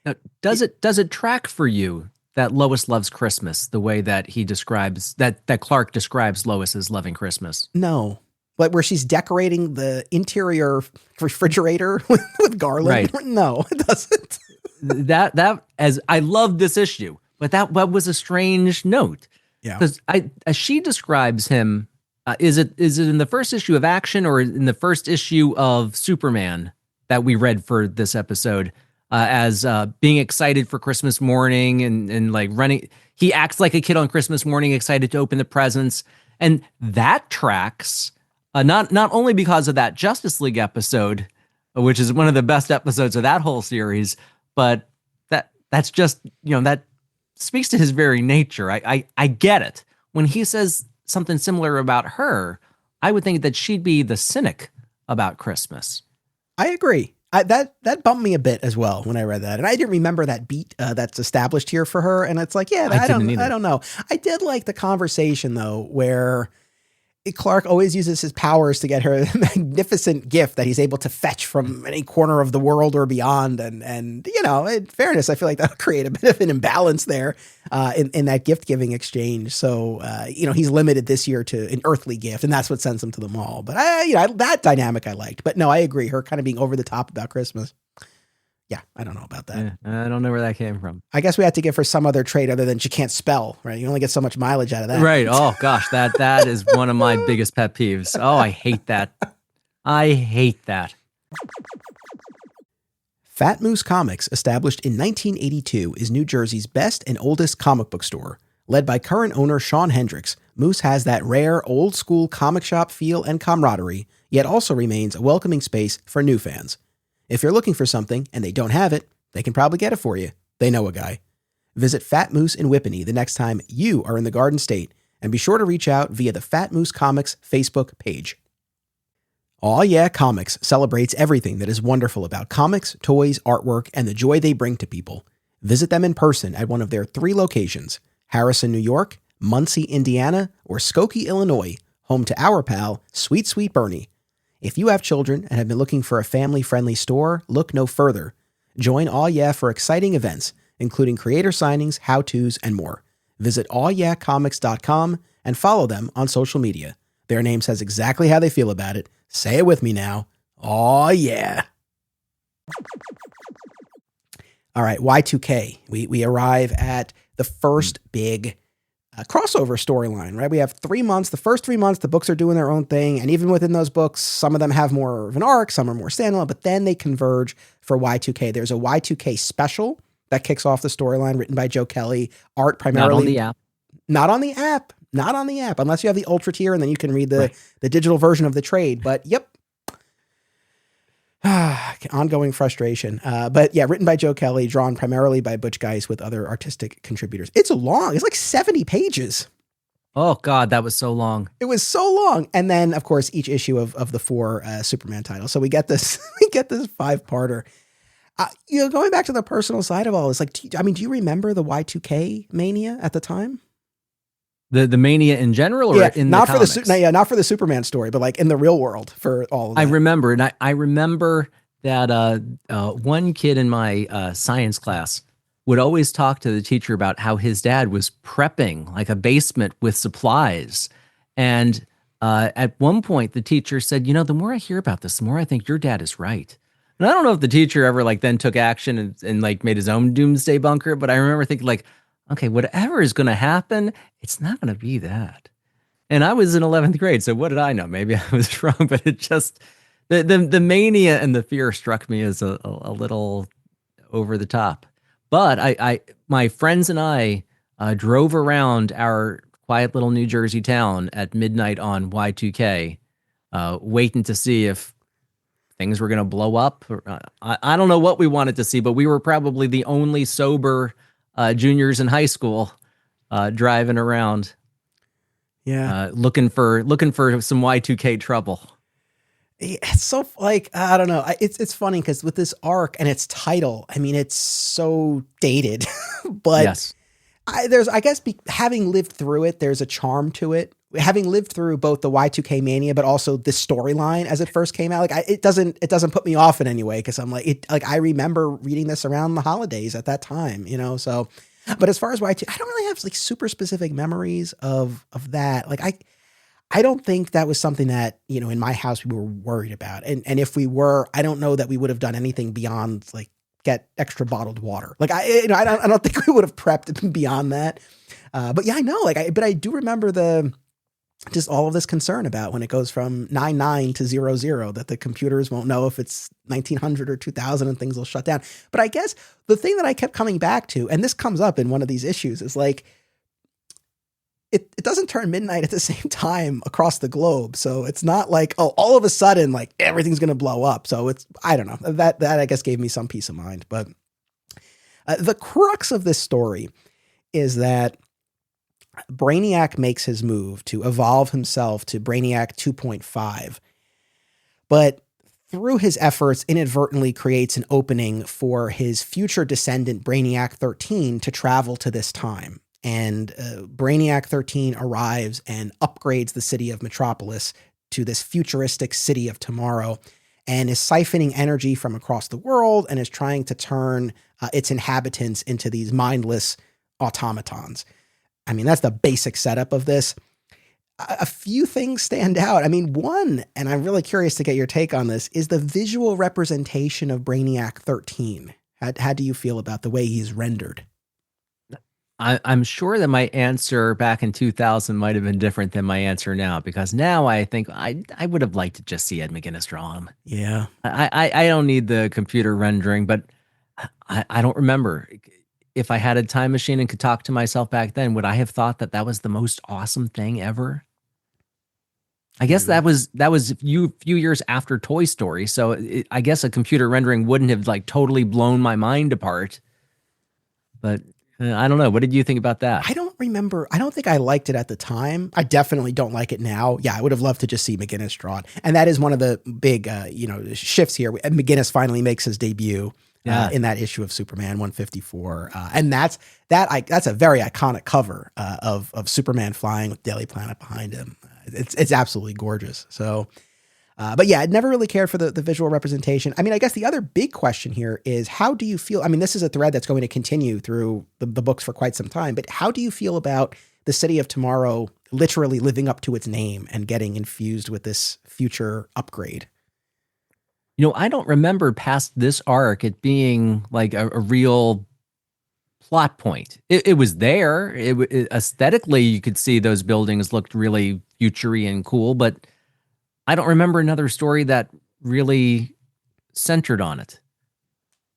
now, does it track for you that Lois loves Christmas the way that he describes that Clark describes Lois as loving Christmas? No. Like where she's decorating the interior refrigerator with garland. Right. No, it doesn't. that as I love this issue, but that was a strange note. Yeah. Because as she describes him, is it in the first issue of Action or in the first issue of Superman that we read for this episode, as being excited for Christmas morning and like running? He acts like a kid on Christmas morning, excited to open the presents, and that tracks. Not only because of that Justice League episode, which is one of the best episodes of that whole series, but that's just, that speaks to his very nature. I get it. When he says something similar about her, I would think that she'd be the cynic about Christmas. I agree. That bumped me a bit as well when I read that. And I didn't remember that beat that's established here for her. And it's like, yeah, I don't know. I did like the conversation though, where Clark always uses his powers to get her a magnificent gift that he's able to fetch from any corner of the world or beyond. And in fairness, I feel like that'll create a bit of an imbalance there in that gift giving exchange. So, he's limited this year to an earthly gift, and that's what sends him to the mall. But that dynamic I liked. But no, I agree. Her kind of being over the top about Christmas. Yeah, I don't know about that. Yeah, I don't know where that came from. I guess we had to give her some other trait other than she can't spell, right? You only get so much mileage out of that. Right. Oh, gosh, that is one of my biggest pet peeves. Oh, I hate that. I hate that. Fat Moose Comics, established in 1982, is New Jersey's best and oldest comic book store. Led by current owner Sean Hendricks, Moose has that rare, old-school comic shop feel and camaraderie, yet also remains a welcoming space for new fans. If you're looking for something and they don't have it, they can probably get it for you. They know a guy. Visit Fat Moose in Whippany the next time you are in the Garden State, and be sure to reach out via the Fat Moose Comics Facebook page. Aw Yeah Comics celebrates everything that is wonderful about comics, toys, artwork, and the joy they bring to people. Visit them in person at one of their 3 locations, Harrison, New York, Muncie, Indiana, or Skokie, Illinois, home to our pal, Sweet Sweet Bernie. If you have children and have been looking for a family-friendly store, look no further. Join Aw Yeah for exciting events, including creator signings, how-tos, and more. Visit awyeahcomics.com and follow them on social media. Their name says exactly how they feel about it. Say it with me now. Aw yeah. All right, Y2K. We arrive at the first big crossover storyline, right? We have 3 months. The first 3 months, the books are doing their own thing. And even within those books, some of them have more of an arc, some are more standalone, but then they converge for Y2K. There's a Y2K special that kicks off the storyline written by Joe Kelly. Art primarily. Not on the app. Not on the app. not on the app unless you have the Ultra tier, and then you can read the digital version of the trade. But yep. Ongoing frustration. But yeah, written by Joe Kelly, drawn primarily by Butch Geist with other artistic contributors. It's long. It's like 70 pages. Oh God, that was so long. It was so long. And then of course, each issue of the 4 Superman titles. So we get this, 5-parter. Going back to the personal side of all this, like, do you remember the Y2K mania at the time? The mania in general, or in not the for comics? not for the Superman story, but like in the real world for all of that. I remember, and I remember that one kid in my science class would always talk to the teacher about how his dad was prepping like a basement with supplies. And at one point, the teacher said, the more I hear about this, the more I think your dad is right. And I don't know if the teacher ever like then took action and like made his own doomsday bunker, but I remember thinking like, okay, whatever is going to happen, it's not going to be that. And I was in 11th grade, so what did I know? Maybe I was wrong, but it just, the mania and the fear struck me as a little over the top. But my friends and I drove around our quiet little New Jersey town at midnight on Y2K, waiting to see if things were going to blow up. I don't know what we wanted to see, but we were probably the only sober juniors in high school driving around, looking for some Y2K trouble. It's so like, I don't know. It's funny because with this arc and its title, I mean, it's so dated, but yes. Having lived through it, there's a charm to it. Having lived through both the Y2K mania, but also the storyline as it first came out, like it doesn't put me off in any way. Cause I'm like, I remember reading this around the holidays at that time, so, but as far as Y2, I don't really have like super specific memories of that. Like I don't think that was something that, in my house we were worried about. And if we were, I don't know that we would have done anything beyond like get extra bottled water. Like I don't think we would have prepped beyond that. But yeah, I know, but I do remember just all of this concern about when it goes from 99 to 00, that the computers won't know if it's 1900 or 2000 and things will shut down. But I guess the thing that I kept coming back to, and this comes up in one of these issues, is like, it doesn't turn midnight at the same time across the globe. So it's not like, oh, all of a sudden, like everything's going to blow up. So I don't know, that I guess gave me some peace of mind. But the crux of this story is that Brainiac makes his move to evolve himself to Brainiac 2.5, but through his efforts inadvertently creates an opening for his future descendant Brainiac 13 to travel to this time. And Brainiac 13 arrives and upgrades the city of Metropolis to this futuristic city of tomorrow, and is siphoning energy from across the world and is trying to turn its inhabitants into these mindless automatons. I mean, that's the basic setup of this. A few things stand out. I mean, one, and I'm really curious to get your take on this, is the visual representation of Brainiac 13. How do you feel about the way he's rendered? I'm sure that my answer back in 2000 might have been different than my answer now, because now I think I would have liked to just see Ed McGuinness draw him. Yeah. I don't need the computer rendering, but I don't remember. If I had a time machine and could talk to myself back then, would I have thought that was the most awesome thing ever? I guess that was a few years after Toy Story. So I guess a computer rendering wouldn't have like totally blown my mind apart. But I don't know. What did you think about that? I don't remember. I don't think I liked it at the time. I definitely don't like it now. Yeah, I would have loved to just see McGuinness draw it. And that is one of the big, shifts here. McGuinness finally makes his debut. In that issue of Superman 154. And that's a very iconic cover of Superman flying with Daily Planet behind him. It's absolutely gorgeous. So, but yeah, I never really cared for the visual representation. I mean, I guess the other big question here is, how do you feel? I mean, this is a thread that's going to continue through the books for quite some time, but how do you feel about the city of tomorrow literally living up to its name and getting infused with this future upgrade? I don't remember past this arc it being like a real plot point. It was there. Aesthetically, you could see those buildings looked really futury and cool, but I don't remember another story that really centered on it.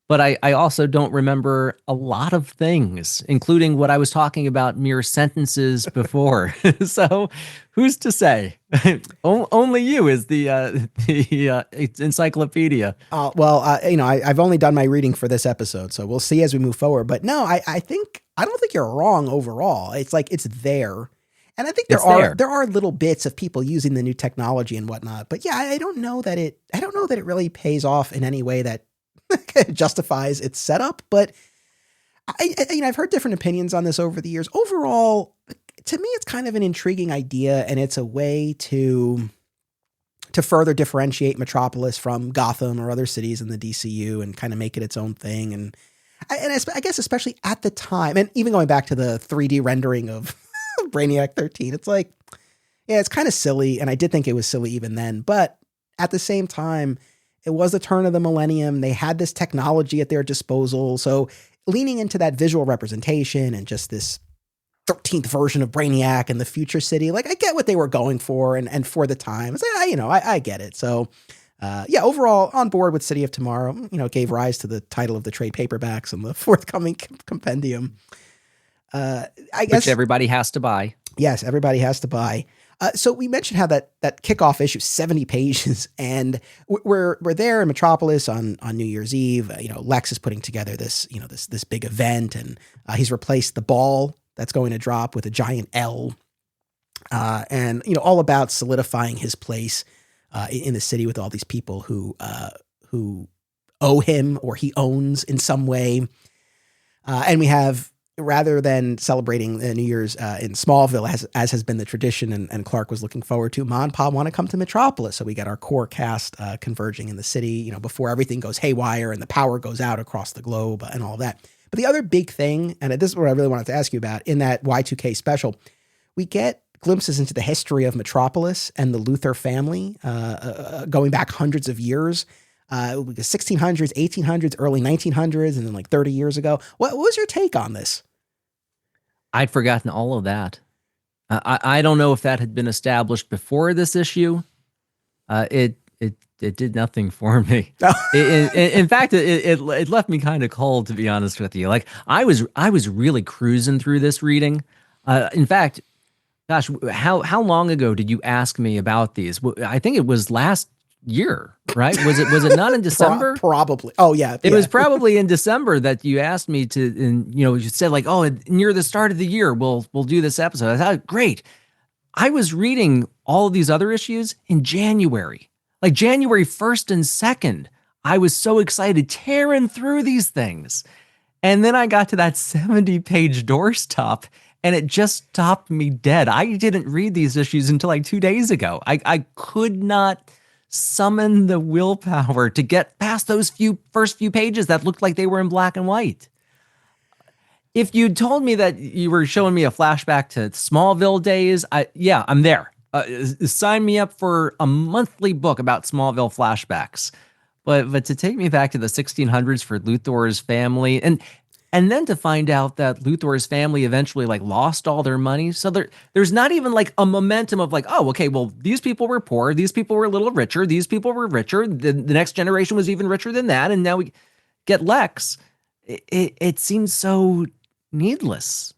but I also don't remember a lot of things, including what I was talking about mere sentences before. So who's to say? Only you is the encyclopedia. I've only done my reading for this episode, so we'll see as we move forward. But no, I don't think you're wrong overall. It's like it's there. And I think there are little bits of people using the new technology and whatnot. But yeah, I don't know that it really pays off in any way that justifies its setup. But I've heard different opinions on this over the years. Overall, to me, it's kind of an intriguing idea, and it's a way to further differentiate Metropolis from Gotham or other cities in the DCU and kind of make it its own thing. And I guess especially at the time, and even going back to the 3D rendering of Brainiac 13, it's like, yeah, it's kind of silly. And I did think it was silly even then. But at the same time, it was the turn of the millennium. They had this technology at their disposal. So leaning into that visual representation and just this 13th version of Brainiac and the future city, like I get what they were going for and for the time. It's like, I get it. So overall on board with City of Tomorrow, gave rise to the title of the trade paperbacks and the forthcoming compendium. I guess which everybody has to buy. Yes, everybody has to buy. So we mentioned how that kickoff issue, 70 pages, and we're there in Metropolis on New Year's Eve. Lex is putting together this big event, and he's replaced the ball that's going to drop with a giant L, and all about solidifying his place in the city with all these people who owe him or he owns in some way, and we have. Rather than celebrating New Year's in Smallville, as has been the tradition, and Clark was looking forward to, Ma and Pa want to come to Metropolis. So we got our core cast converging in the city, before everything goes haywire and the power goes out across the globe and all that. But the other big thing, and this is what I really wanted to ask you about, in that Y2K special, we get glimpses into the history of Metropolis and the Luthor family going back hundreds of years. 1600s, 1800s, early 1900s, and then like 30 years ago. What was your take on this? I'd forgotten all of that. I don't know if that had been established before this issue. It did nothing for me. In fact, it left me kind of cold, to be honest with you. Like I was really cruising through this reading. In fact, gosh, how long ago did you ask me about these? I think it was last year, right? Was it not in December? Probably. Oh yeah. It was probably in December that you asked me to, and you said like, oh, near the start of the year, we'll do this episode. I thought, great. I was reading all of these other issues in January, like January 1st and 2nd. I was so excited tearing through these things. And then I got to that 70-page doorstop and it just stopped me dead. I didn't read these issues until like 2 days ago. I could not summon the willpower to get past those first few pages that looked like they were in black and white. If you told me that you were showing me a flashback to Smallville days, I'm there. Sign me up for a monthly book about Smallville flashbacks. But to take me back to the 1600s for Luthor's family, and then to find out that Luthor's family eventually like lost all their money. So there's not even like a momentum of like, oh, okay, well, these people were poor. These people were a little richer. These people were richer. The next generation was even richer than that. And now we get Lex. It seems so needless.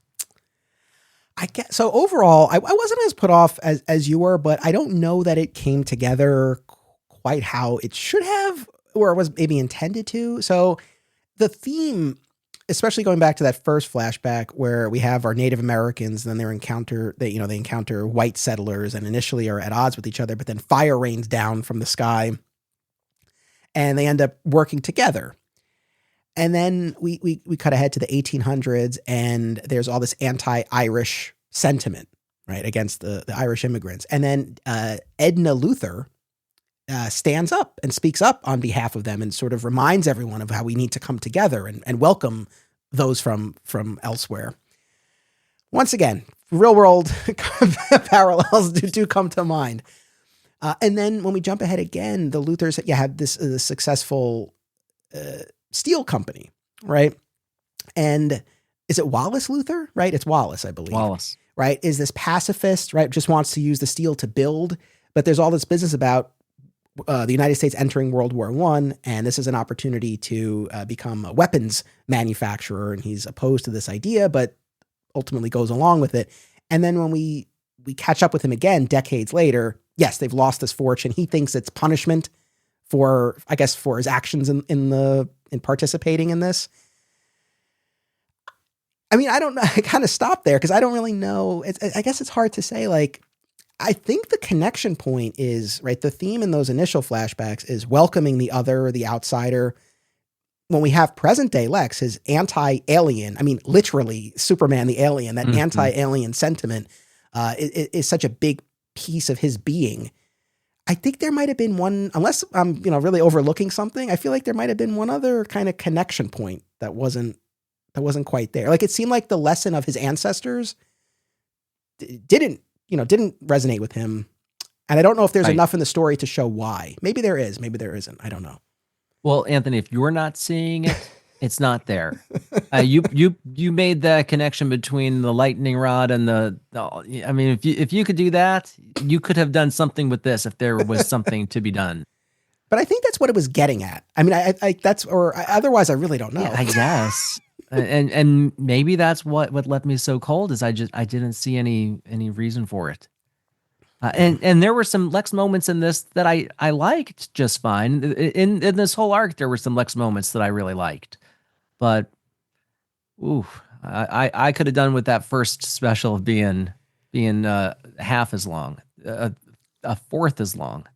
I guess so. Overall, I wasn't as put off as you were, but I don't know that it came together quite how it should have, or was maybe intended to. So the theme, especially going back to that first flashback where we have our Native Americans, and then they encounter white settlers and initially are at odds with each other, but then fire rains down from the sky and they end up working together. And then we cut ahead to the 1800s and there's all this anti-Irish sentiment, right, against the Irish immigrants. And then Edna Luthor stands up and speaks up on behalf of them and sort of reminds everyone of how we need to come together and welcome those from elsewhere. Once again, real world parallels do come to mind. And then when we jump ahead again, the Luthors have this successful steel company, right? And is it Wallace Luthor? Right? It's Wallace, I believe. Wallace. Right? Is this pacifist, right? Just wants to use the steel to build, but there's all this business about the United States entering World War I, and this is an opportunity to become a weapons manufacturer, and he's opposed to this idea, but ultimately goes along with it. And then when we catch up with him again decades later, yes, they've lost this fortune. He thinks it's punishment for his actions in participating in this. I mean, I don't know. I kind of stopped there because I don't really know. I guess it's hard to say. Like, I think the connection point is, right, the theme in those initial flashbacks is welcoming the other, the outsider. When we have present day Lex, his anti-alien, I mean, literally Superman the alien, that anti-alien sentiment is such a big piece of his being. I think there might have been one, unless I'm really overlooking something, I feel like there might have been one other kind of connection point that wasn't quite there. Like, it seemed like the lesson of his ancestors didn't resonate with him. And I don't know if there's enough in the story to show why. Maybe there is, maybe there isn't. I don't know. Well, Anthony, if you're not seeing it, it's not there. You made that connection between the lightning rod and I mean, if you could do that, you could have done something with this if there was something to be done. But I think that's what it was getting at. I mean, otherwise I really don't know. Yeah, I guess. And maybe that's what left me so cold is I didn't see any reason for it. And there were some Lex moments in this that I liked just fine. In this whole arc, there were some Lex moments that I really liked, but I could have done with that first special being half as long, a fourth as long.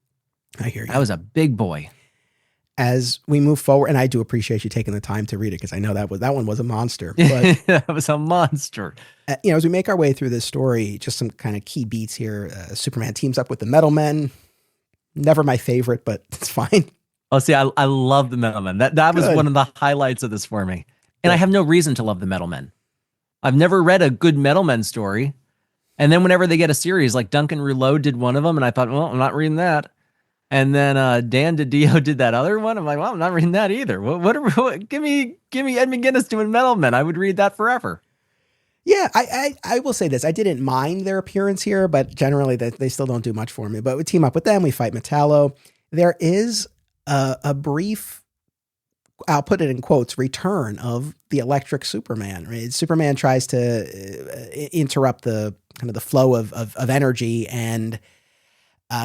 I hear you. That was a big boy. As we move forward, and I do appreciate you taking the time to read it because I know that one was a monster. But that was a monster. As we make our way through this story, just some kind of key beats here. Superman teams up with the Metal Men. Never my favorite, but it's fine. Oh, see, I love the Metal Men. That was one of the highlights of this for me. And I have no reason to love the Metal Men. I've never read a good Metal Men story. And then whenever they get a series, like Duncan Rouleau did one of them, and I thought, well, I'm not reading that. And then Dan DiDio did that other one. I'm like, well, I'm not reading that either. Give me Ed McGuinness doing Metal Men. I would read that forever. Yeah, I will say this. I didn't mind their appearance here, but generally they still don't do much for me. But we team up with them. We fight Metallo. There is a brief, I'll put it in quotes, return of the electric Superman. Right? Superman tries to interrupt the kind of the flow of energy and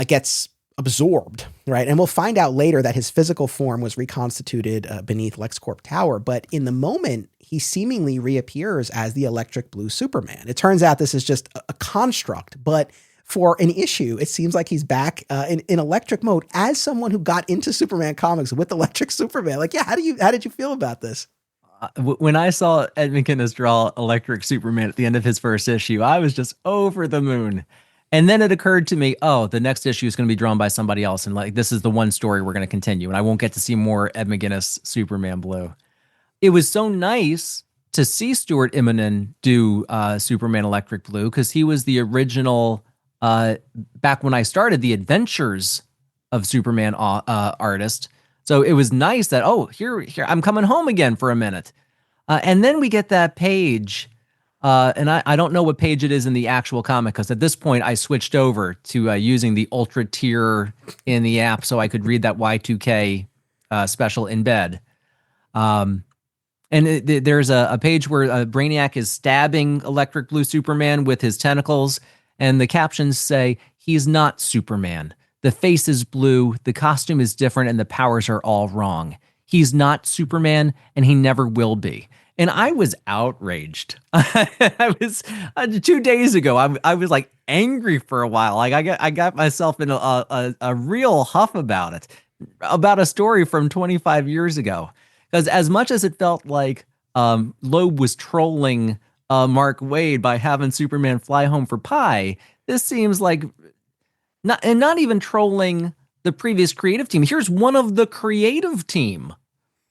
gets absorbed, right? And we'll find out later that his physical form was reconstituted beneath LexCorp Tower, but in the moment, he seemingly reappears as the electric blue Superman. It turns out this is just a construct, but for an issue, it seems like he's back in electric mode as someone who got into Superman comics with electric Superman. Like, yeah, how did you feel about this? When I saw Ed McGuinness draw electric Superman at the end of his first issue, I was just over the moon. And then it occurred to me, the next issue is going to be drawn by somebody else. And like, this is the one story we're going to continue. And I won't get to see more Ed McGuinness Superman Blue. It was so nice to see Stuart Immonen do Superman Electric Blue because he was the original, back when I started, the Adventures of Superman artist. So it was nice that, here, I'm coming home again for a minute. And then we get that page. And I don't know what page it is in the actual comic because at this point I switched over to using the Ultra tier in the app so I could read that Y2K special in bed. And there's a page where Brainiac is stabbing Electric Blue Superman with his tentacles, and the captions say, "He's not Superman. The face is blue, the costume is different, and the powers are all wrong. He's not Superman, and he never will be." And I was outraged. I was 2 days ago. I was like angry for a while. Like I got myself in a real huff about it, about a story from 25 years ago. Because as much as it felt like Loeb was trolling Mark Waid by having Superman fly home for pie, this seems like not even trolling the previous creative team. Here's one of the creative team.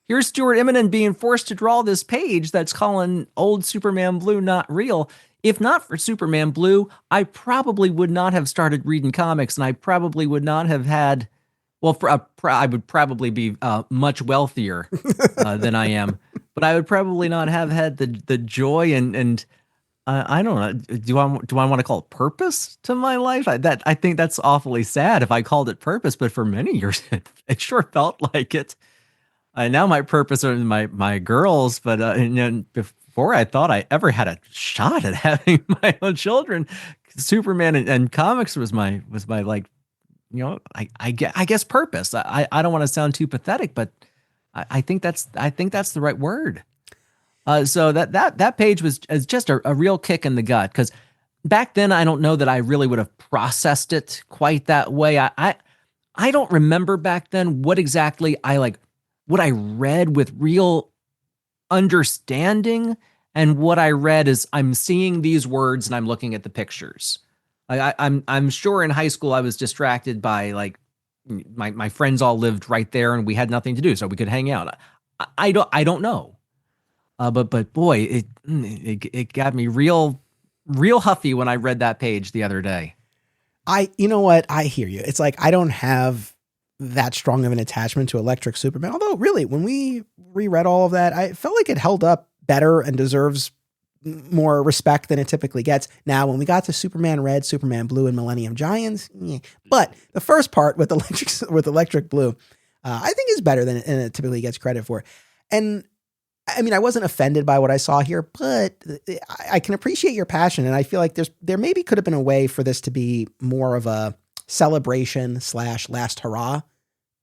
Here's Stuart Immonen being forced to draw this page that's calling old Superman Blue not real. If not for Superman Blue, I probably would not have started reading comics, and I probably would not have had, I would probably be much wealthier than I am, but I would probably not have had the joy and I don't know. Do I want to call it purpose to my life? I think that's awfully sad if I called it purpose, but for many years it sure felt like it. Now my purpose are my girls, but before I thought I ever had a shot at having my own children, Superman and comics was my like, I guess purpose. I don't want to sound too pathetic, but I think that's the right word. So that page was just a real kick in the gut, because back then I don't know that I really would have processed it quite that way. I don't remember back then what exactly what I read with real understanding, and what I read is I'm seeing these words and I'm looking at the pictures. I'm sure in high school I was distracted by my friends all lived right there and we had nothing to do, so we could hang out. I don't know. But boy, it got me real huffy when I read that page the other day. You know what? I hear you. It's like I don't have that strong of an attachment to Electric Superman. Although really, when we reread all of that, I felt like it held up better and deserves more respect than it typically gets. Now, when we got to Superman Red, Superman Blue, and Millennium Giants, but the first part with Electric Blue, I think is better than it typically gets credit for. And I mean, I wasn't offended by what I saw here, but I can appreciate your passion. And I feel like there maybe could have been a way for this to be more of a celebration / last hurrah,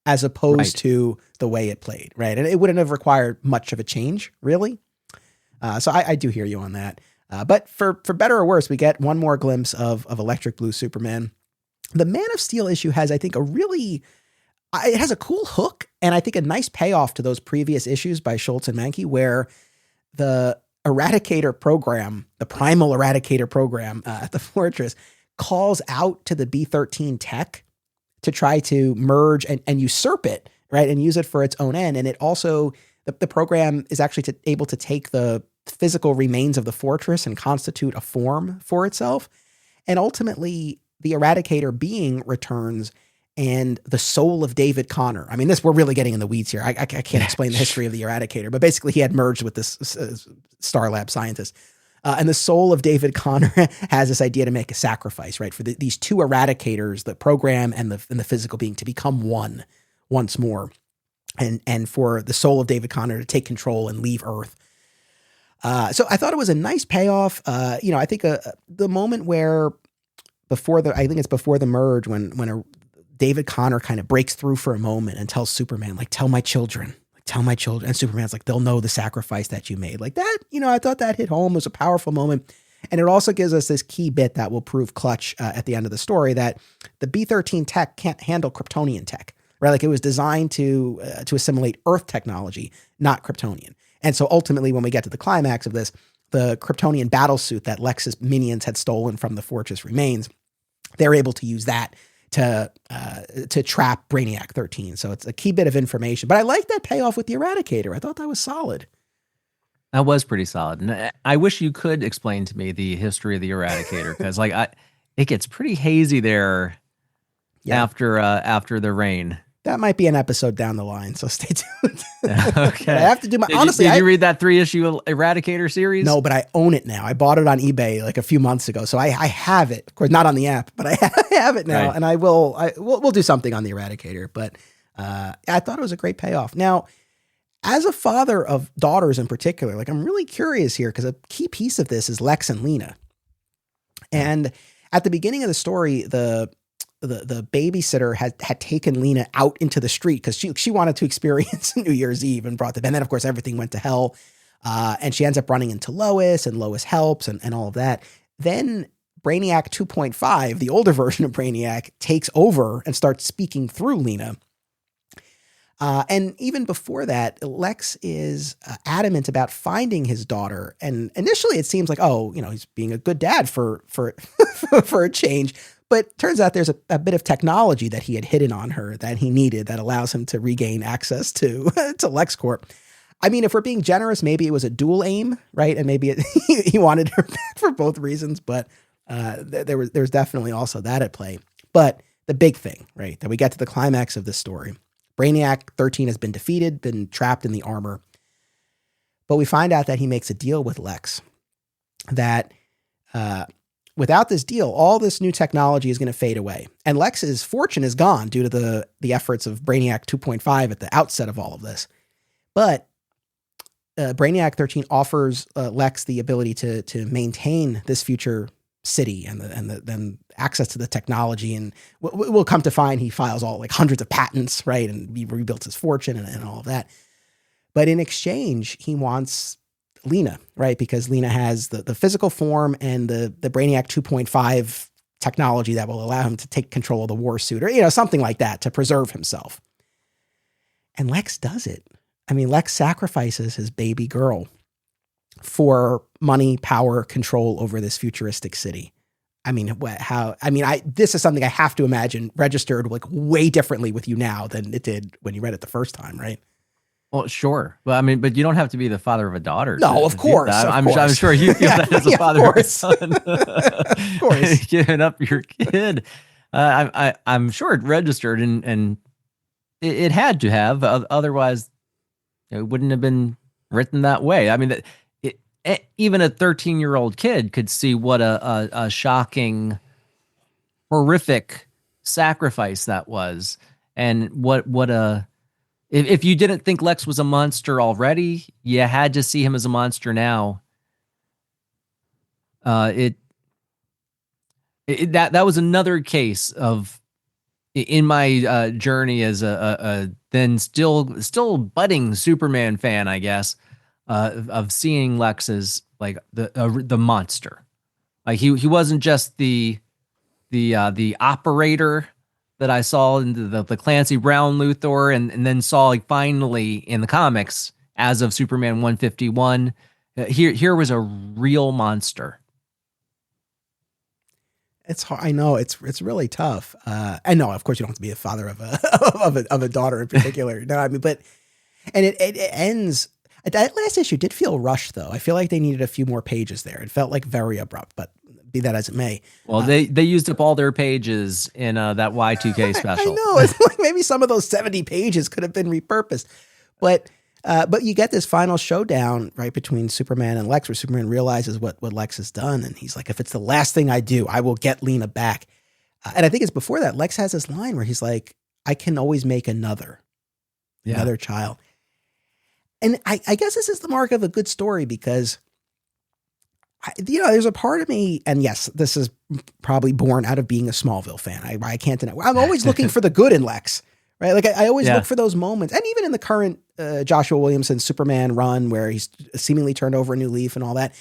as opposed to the way it played. Right. And it wouldn't have required much of a change, really. So I do hear you on that. But for better or worse, we get one more glimpse of Electric Blue Superman. The Man of Steel issue has, I think, it has a cool hook, and I think a nice payoff to those previous issues by Schultz and Mankey, where the Eradicator program, the Primal Eradicator program at the Fortress, calls out to the B-13 tech to try to merge and usurp it, right, and use it for its own end. And it also, the program is actually able to take the physical remains of the fortress and constitute a form for itself. And ultimately, the Eradicator being returns, and the soul of David Connor. I mean, we're really getting in the weeds here. I can't explain the history of the Eradicator, but basically he had merged with this Star Lab scientist. And the soul of David Connor has this idea to make a sacrifice, right? For these two Eradicators, the program and the physical being, to become one once more. And for the soul of David Connor to take control and leave Earth. So I thought it was a nice payoff. I think the moment where I think it's before the merge, when David Connor kind of breaks through for a moment and tells Superman, tell my children. And Superman's like, they'll know the sacrifice that you made. Like that, I thought that hit home. It was a powerful moment. And it also gives us this key bit that will prove clutch at the end of the story, that the B-13 tech can't handle Kryptonian tech, right? Like it was designed to assimilate Earth technology, not Kryptonian. And so ultimately, when we get to the climax of this, the Kryptonian battlesuit that Lex's minions had stolen from the fortress remains. They're able to use that to trap Brainiac 13. So it's a key bit of information. But I like that payoff with the Eradicator. I thought that was solid. That was pretty solid. And I wish you could explain to me the history of the Eradicator, because it gets pretty hazy there after the rain. That might be an episode down the line, so stay tuned. Okay. I have to do my Did you read that 3-issue Eradicator series? No, but I own it now. I bought it on eBay a few months ago, so I have it. Of course, not on the app, but I have it now, right. And we'll do something on the Eradicator. But I thought it was a great payoff. Now, as a father of daughters in particular, I'm really curious here, because a key piece of this is Lex and Lena. And at the beginning of the story, the babysitter had taken Lena out into the street because she wanted to experience New Year's Eve, and brought them. And then, of course, everything went to hell. And she ends up running into Lois, and Lois helps and all of that. Then Brainiac 2.5, the older version of Brainiac, takes over and starts speaking through Lena. And even before that, Lex is adamant about finding his daughter. And initially it seems like, he's being a good dad for for a change. But turns out there's a bit of technology that he had hidden on her that he needed, that allows him to regain access to LexCorp. I mean, if we're being generous, maybe it was a dual aim, right? And maybe he wanted her back for both reasons, but there was definitely also that at play. But the big thing, right, that we get to the climax of this story, Brainiac 13 has been defeated, been trapped in the armor. But we find out that he makes a deal with Lex, that Without this deal, all this new technology is going to fade away. And Lex's fortune is gone due to the efforts of Brainiac 2.5 at the outset of all of this. But Brainiac 13 offers Lex the ability to maintain this future city and then access to the technology. And we'll come to find he files all like hundreds of patents, right? And he rebuilds his fortune and all of that. But in exchange, he wants Lena, right? Because Lena has the physical form and the Brainiac 2.5 technology that will allow him to take control of the war suit or, something like that to preserve himself. And Lex does it. I mean, Lex sacrifices his baby girl for money, power, control over this futuristic city. I mean, this is something I have to imagine registered like way differently with you now than it did when you read it the first time, right? Well, sure. Well, I mean, but you don't have to be the father of a daughter. No, of course. I'm sure you feel that as a father of a son. Of course. Giving up your kid. I'm sure it registered and it had to have. Otherwise, it wouldn't have been written that way. I mean, even a 13-year-old kid could see what a shocking, horrific sacrifice that was. And what a... If you didn't think Lex was a monster already, you had to see him as a monster now. That was another case of, in my journey as a then still budding Superman fan, I guess, of seeing Lex as like the monster. Like he wasn't just the operator that I saw in the Clancy Brown Luthor and then saw like finally in the comics as of Superman 151. Here was a real monster. It's hard. I know it's really tough. I know, of course, you don't have to be a father of a daughter in particular. No, I mean, but it ends. That last issue did feel rushed, though. I feel like they needed a few more pages there. It felt like very abrupt, but be that as it may. Well, they used up all their pages in that Y2K special. I know. It's like maybe some of those 70 pages could have been repurposed. But you get this final showdown right between Superman and Lex, where Superman realizes what Lex has done. And he's like, if it's the last thing I do, I will get Lena back. And I think it's before that, Lex has this line where he's like, I can always make another child. And I guess this is the mark of a good story because there's a part of me, and yes, this is probably born out of being a Smallville fan. I can't deny. I'm always looking for the good in Lex, right? Like I always look for those moments, and even in the current Joshua Williamson Superman run, where he's seemingly turned over a new leaf and all that,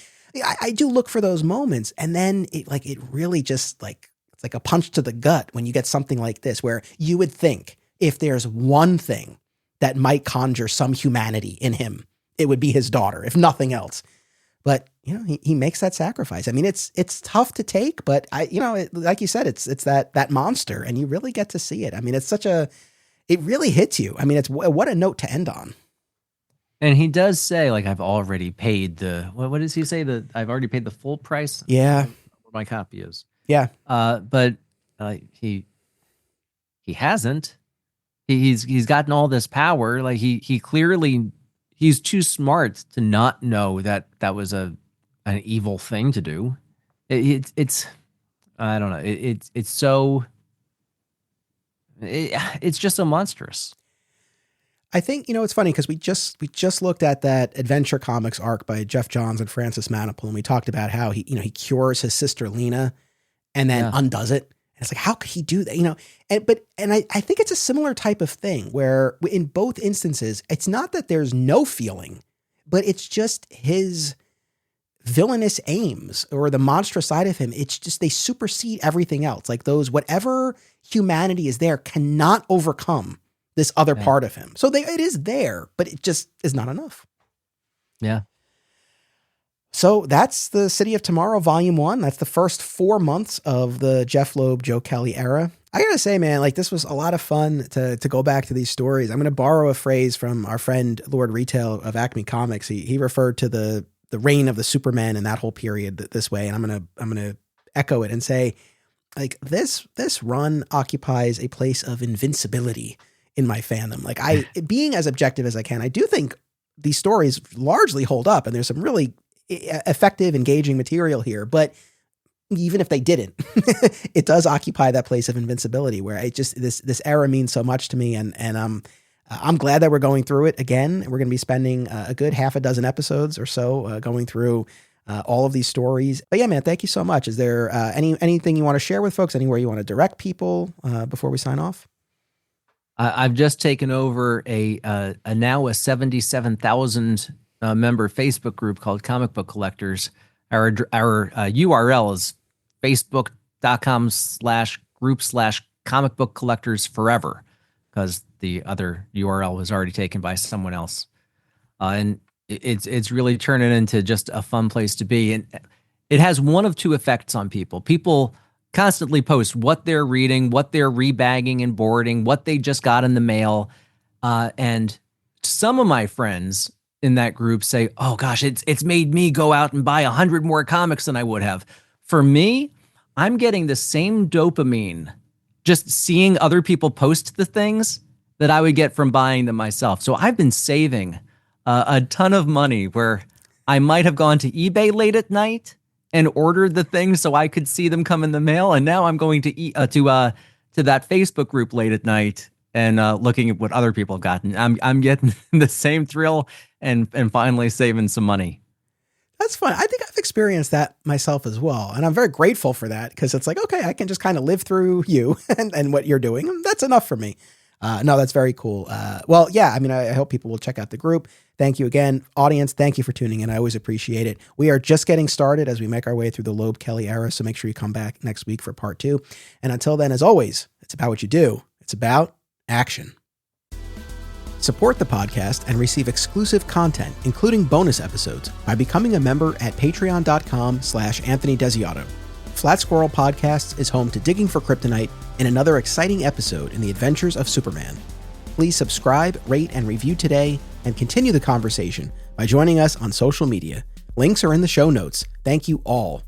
I do look for those moments, and then it really just like it's like a punch to the gut when you get something like this, where you would think if there's one thing that might conjure some humanity in him, it would be his daughter, if nothing else. But he makes that sacrifice. I mean, it's tough to take, but like you said, it's that monster, and you really get to see it. I mean, it really hits you. I mean, it's what a note to end on. And he does say, like, I've already paid what does he say? I've already paid the full price. Yeah, where my copy is. Yeah. But he hasn't. He's gotten all this power. Like he clearly. He's too smart to not know that was an evil thing to do. It's I don't know. It's just so monstrous. I think it's funny because we just looked at that Adventure Comics arc by Jeph Johns and Francis Manapul, and we talked about how he cures his sister Lena and then undoes it. And it's like, how could he do that? And I think it's a similar type of thing where in both instances, it's not that there's no feeling, but it's just his villainous aims or the monstrous side of him. It's just, they supersede everything else. Like whatever humanity is there cannot overcome this other part of him. So it is there, but it just is not enough. Yeah. So that's the City of Tomorrow, Volume 1. That's the first 4 months of the Jeph Loeb, Joe Kelly era. I gotta say, man, like this was a lot of fun to go back to these stories. I'm gonna borrow a phrase from our friend Lord Retail of Acme Comics. He referred to the reign of the Superman in that whole period this way, and I'm gonna echo it and say, like this run occupies a place of invincibility in my fandom. Like being as objective as I can, I do think these stories largely hold up, and there's some really effective, engaging material here, but even if they didn't, it does occupy that place of invincibility where it just, this era means so much to me. And I'm glad that we're going through it again. We're going to be spending a good half a dozen episodes or so going through all of these stories. But yeah, man, thank you so much. Is there anything you want to share with folks? Anywhere you want to direct people before we sign off? I've just taken over a now a 77,000 member Facebook group called Comic Book Collectors. Our URL is facebook.com/group/comic book collectors forever, because the other URL was already taken by someone else. And it's really turning into just a fun place to be. And it has one of two effects on people. People constantly post what they're reading, what they're rebagging and boarding, what they just got in the mail. And some of my friends in that group say, oh gosh, it's made me go out and buy 100 more comics than I would have. For me, I'm getting the same dopamine just seeing other people post the things that I would get from buying them myself. So I've been saving a ton of money where I might have gone to eBay late at night and ordered the things so I could see them come in the mail. And now I'm going to that Facebook group late at night and looking at what other people have gotten. I'm getting the same thrill and finally saving some money. That's fun. I think I've experienced that myself as well. And I'm very grateful for that, because it's like, okay, I can just kind of live through you and what you're doing. That's enough for me. No, that's very cool. Well, yeah, I mean, I hope people will check out the group. Thank you again, audience. Thank you for tuning in. I always appreciate it. We are just getting started as we make our way through the Loeb Kelly era. So make sure you come back next week for part 2. And until then, as always, it's about what you do. It's about action. Support the podcast and receive exclusive content, including bonus episodes, by becoming a member at patreon.com/Anthony Desiato. Flat Squirrel Podcasts is home to Digging for Kryptonite and another exciting episode in the adventures of Superman. Please subscribe, rate, and review today, and continue the conversation by joining us on social media. Links are in the show notes. Thank you all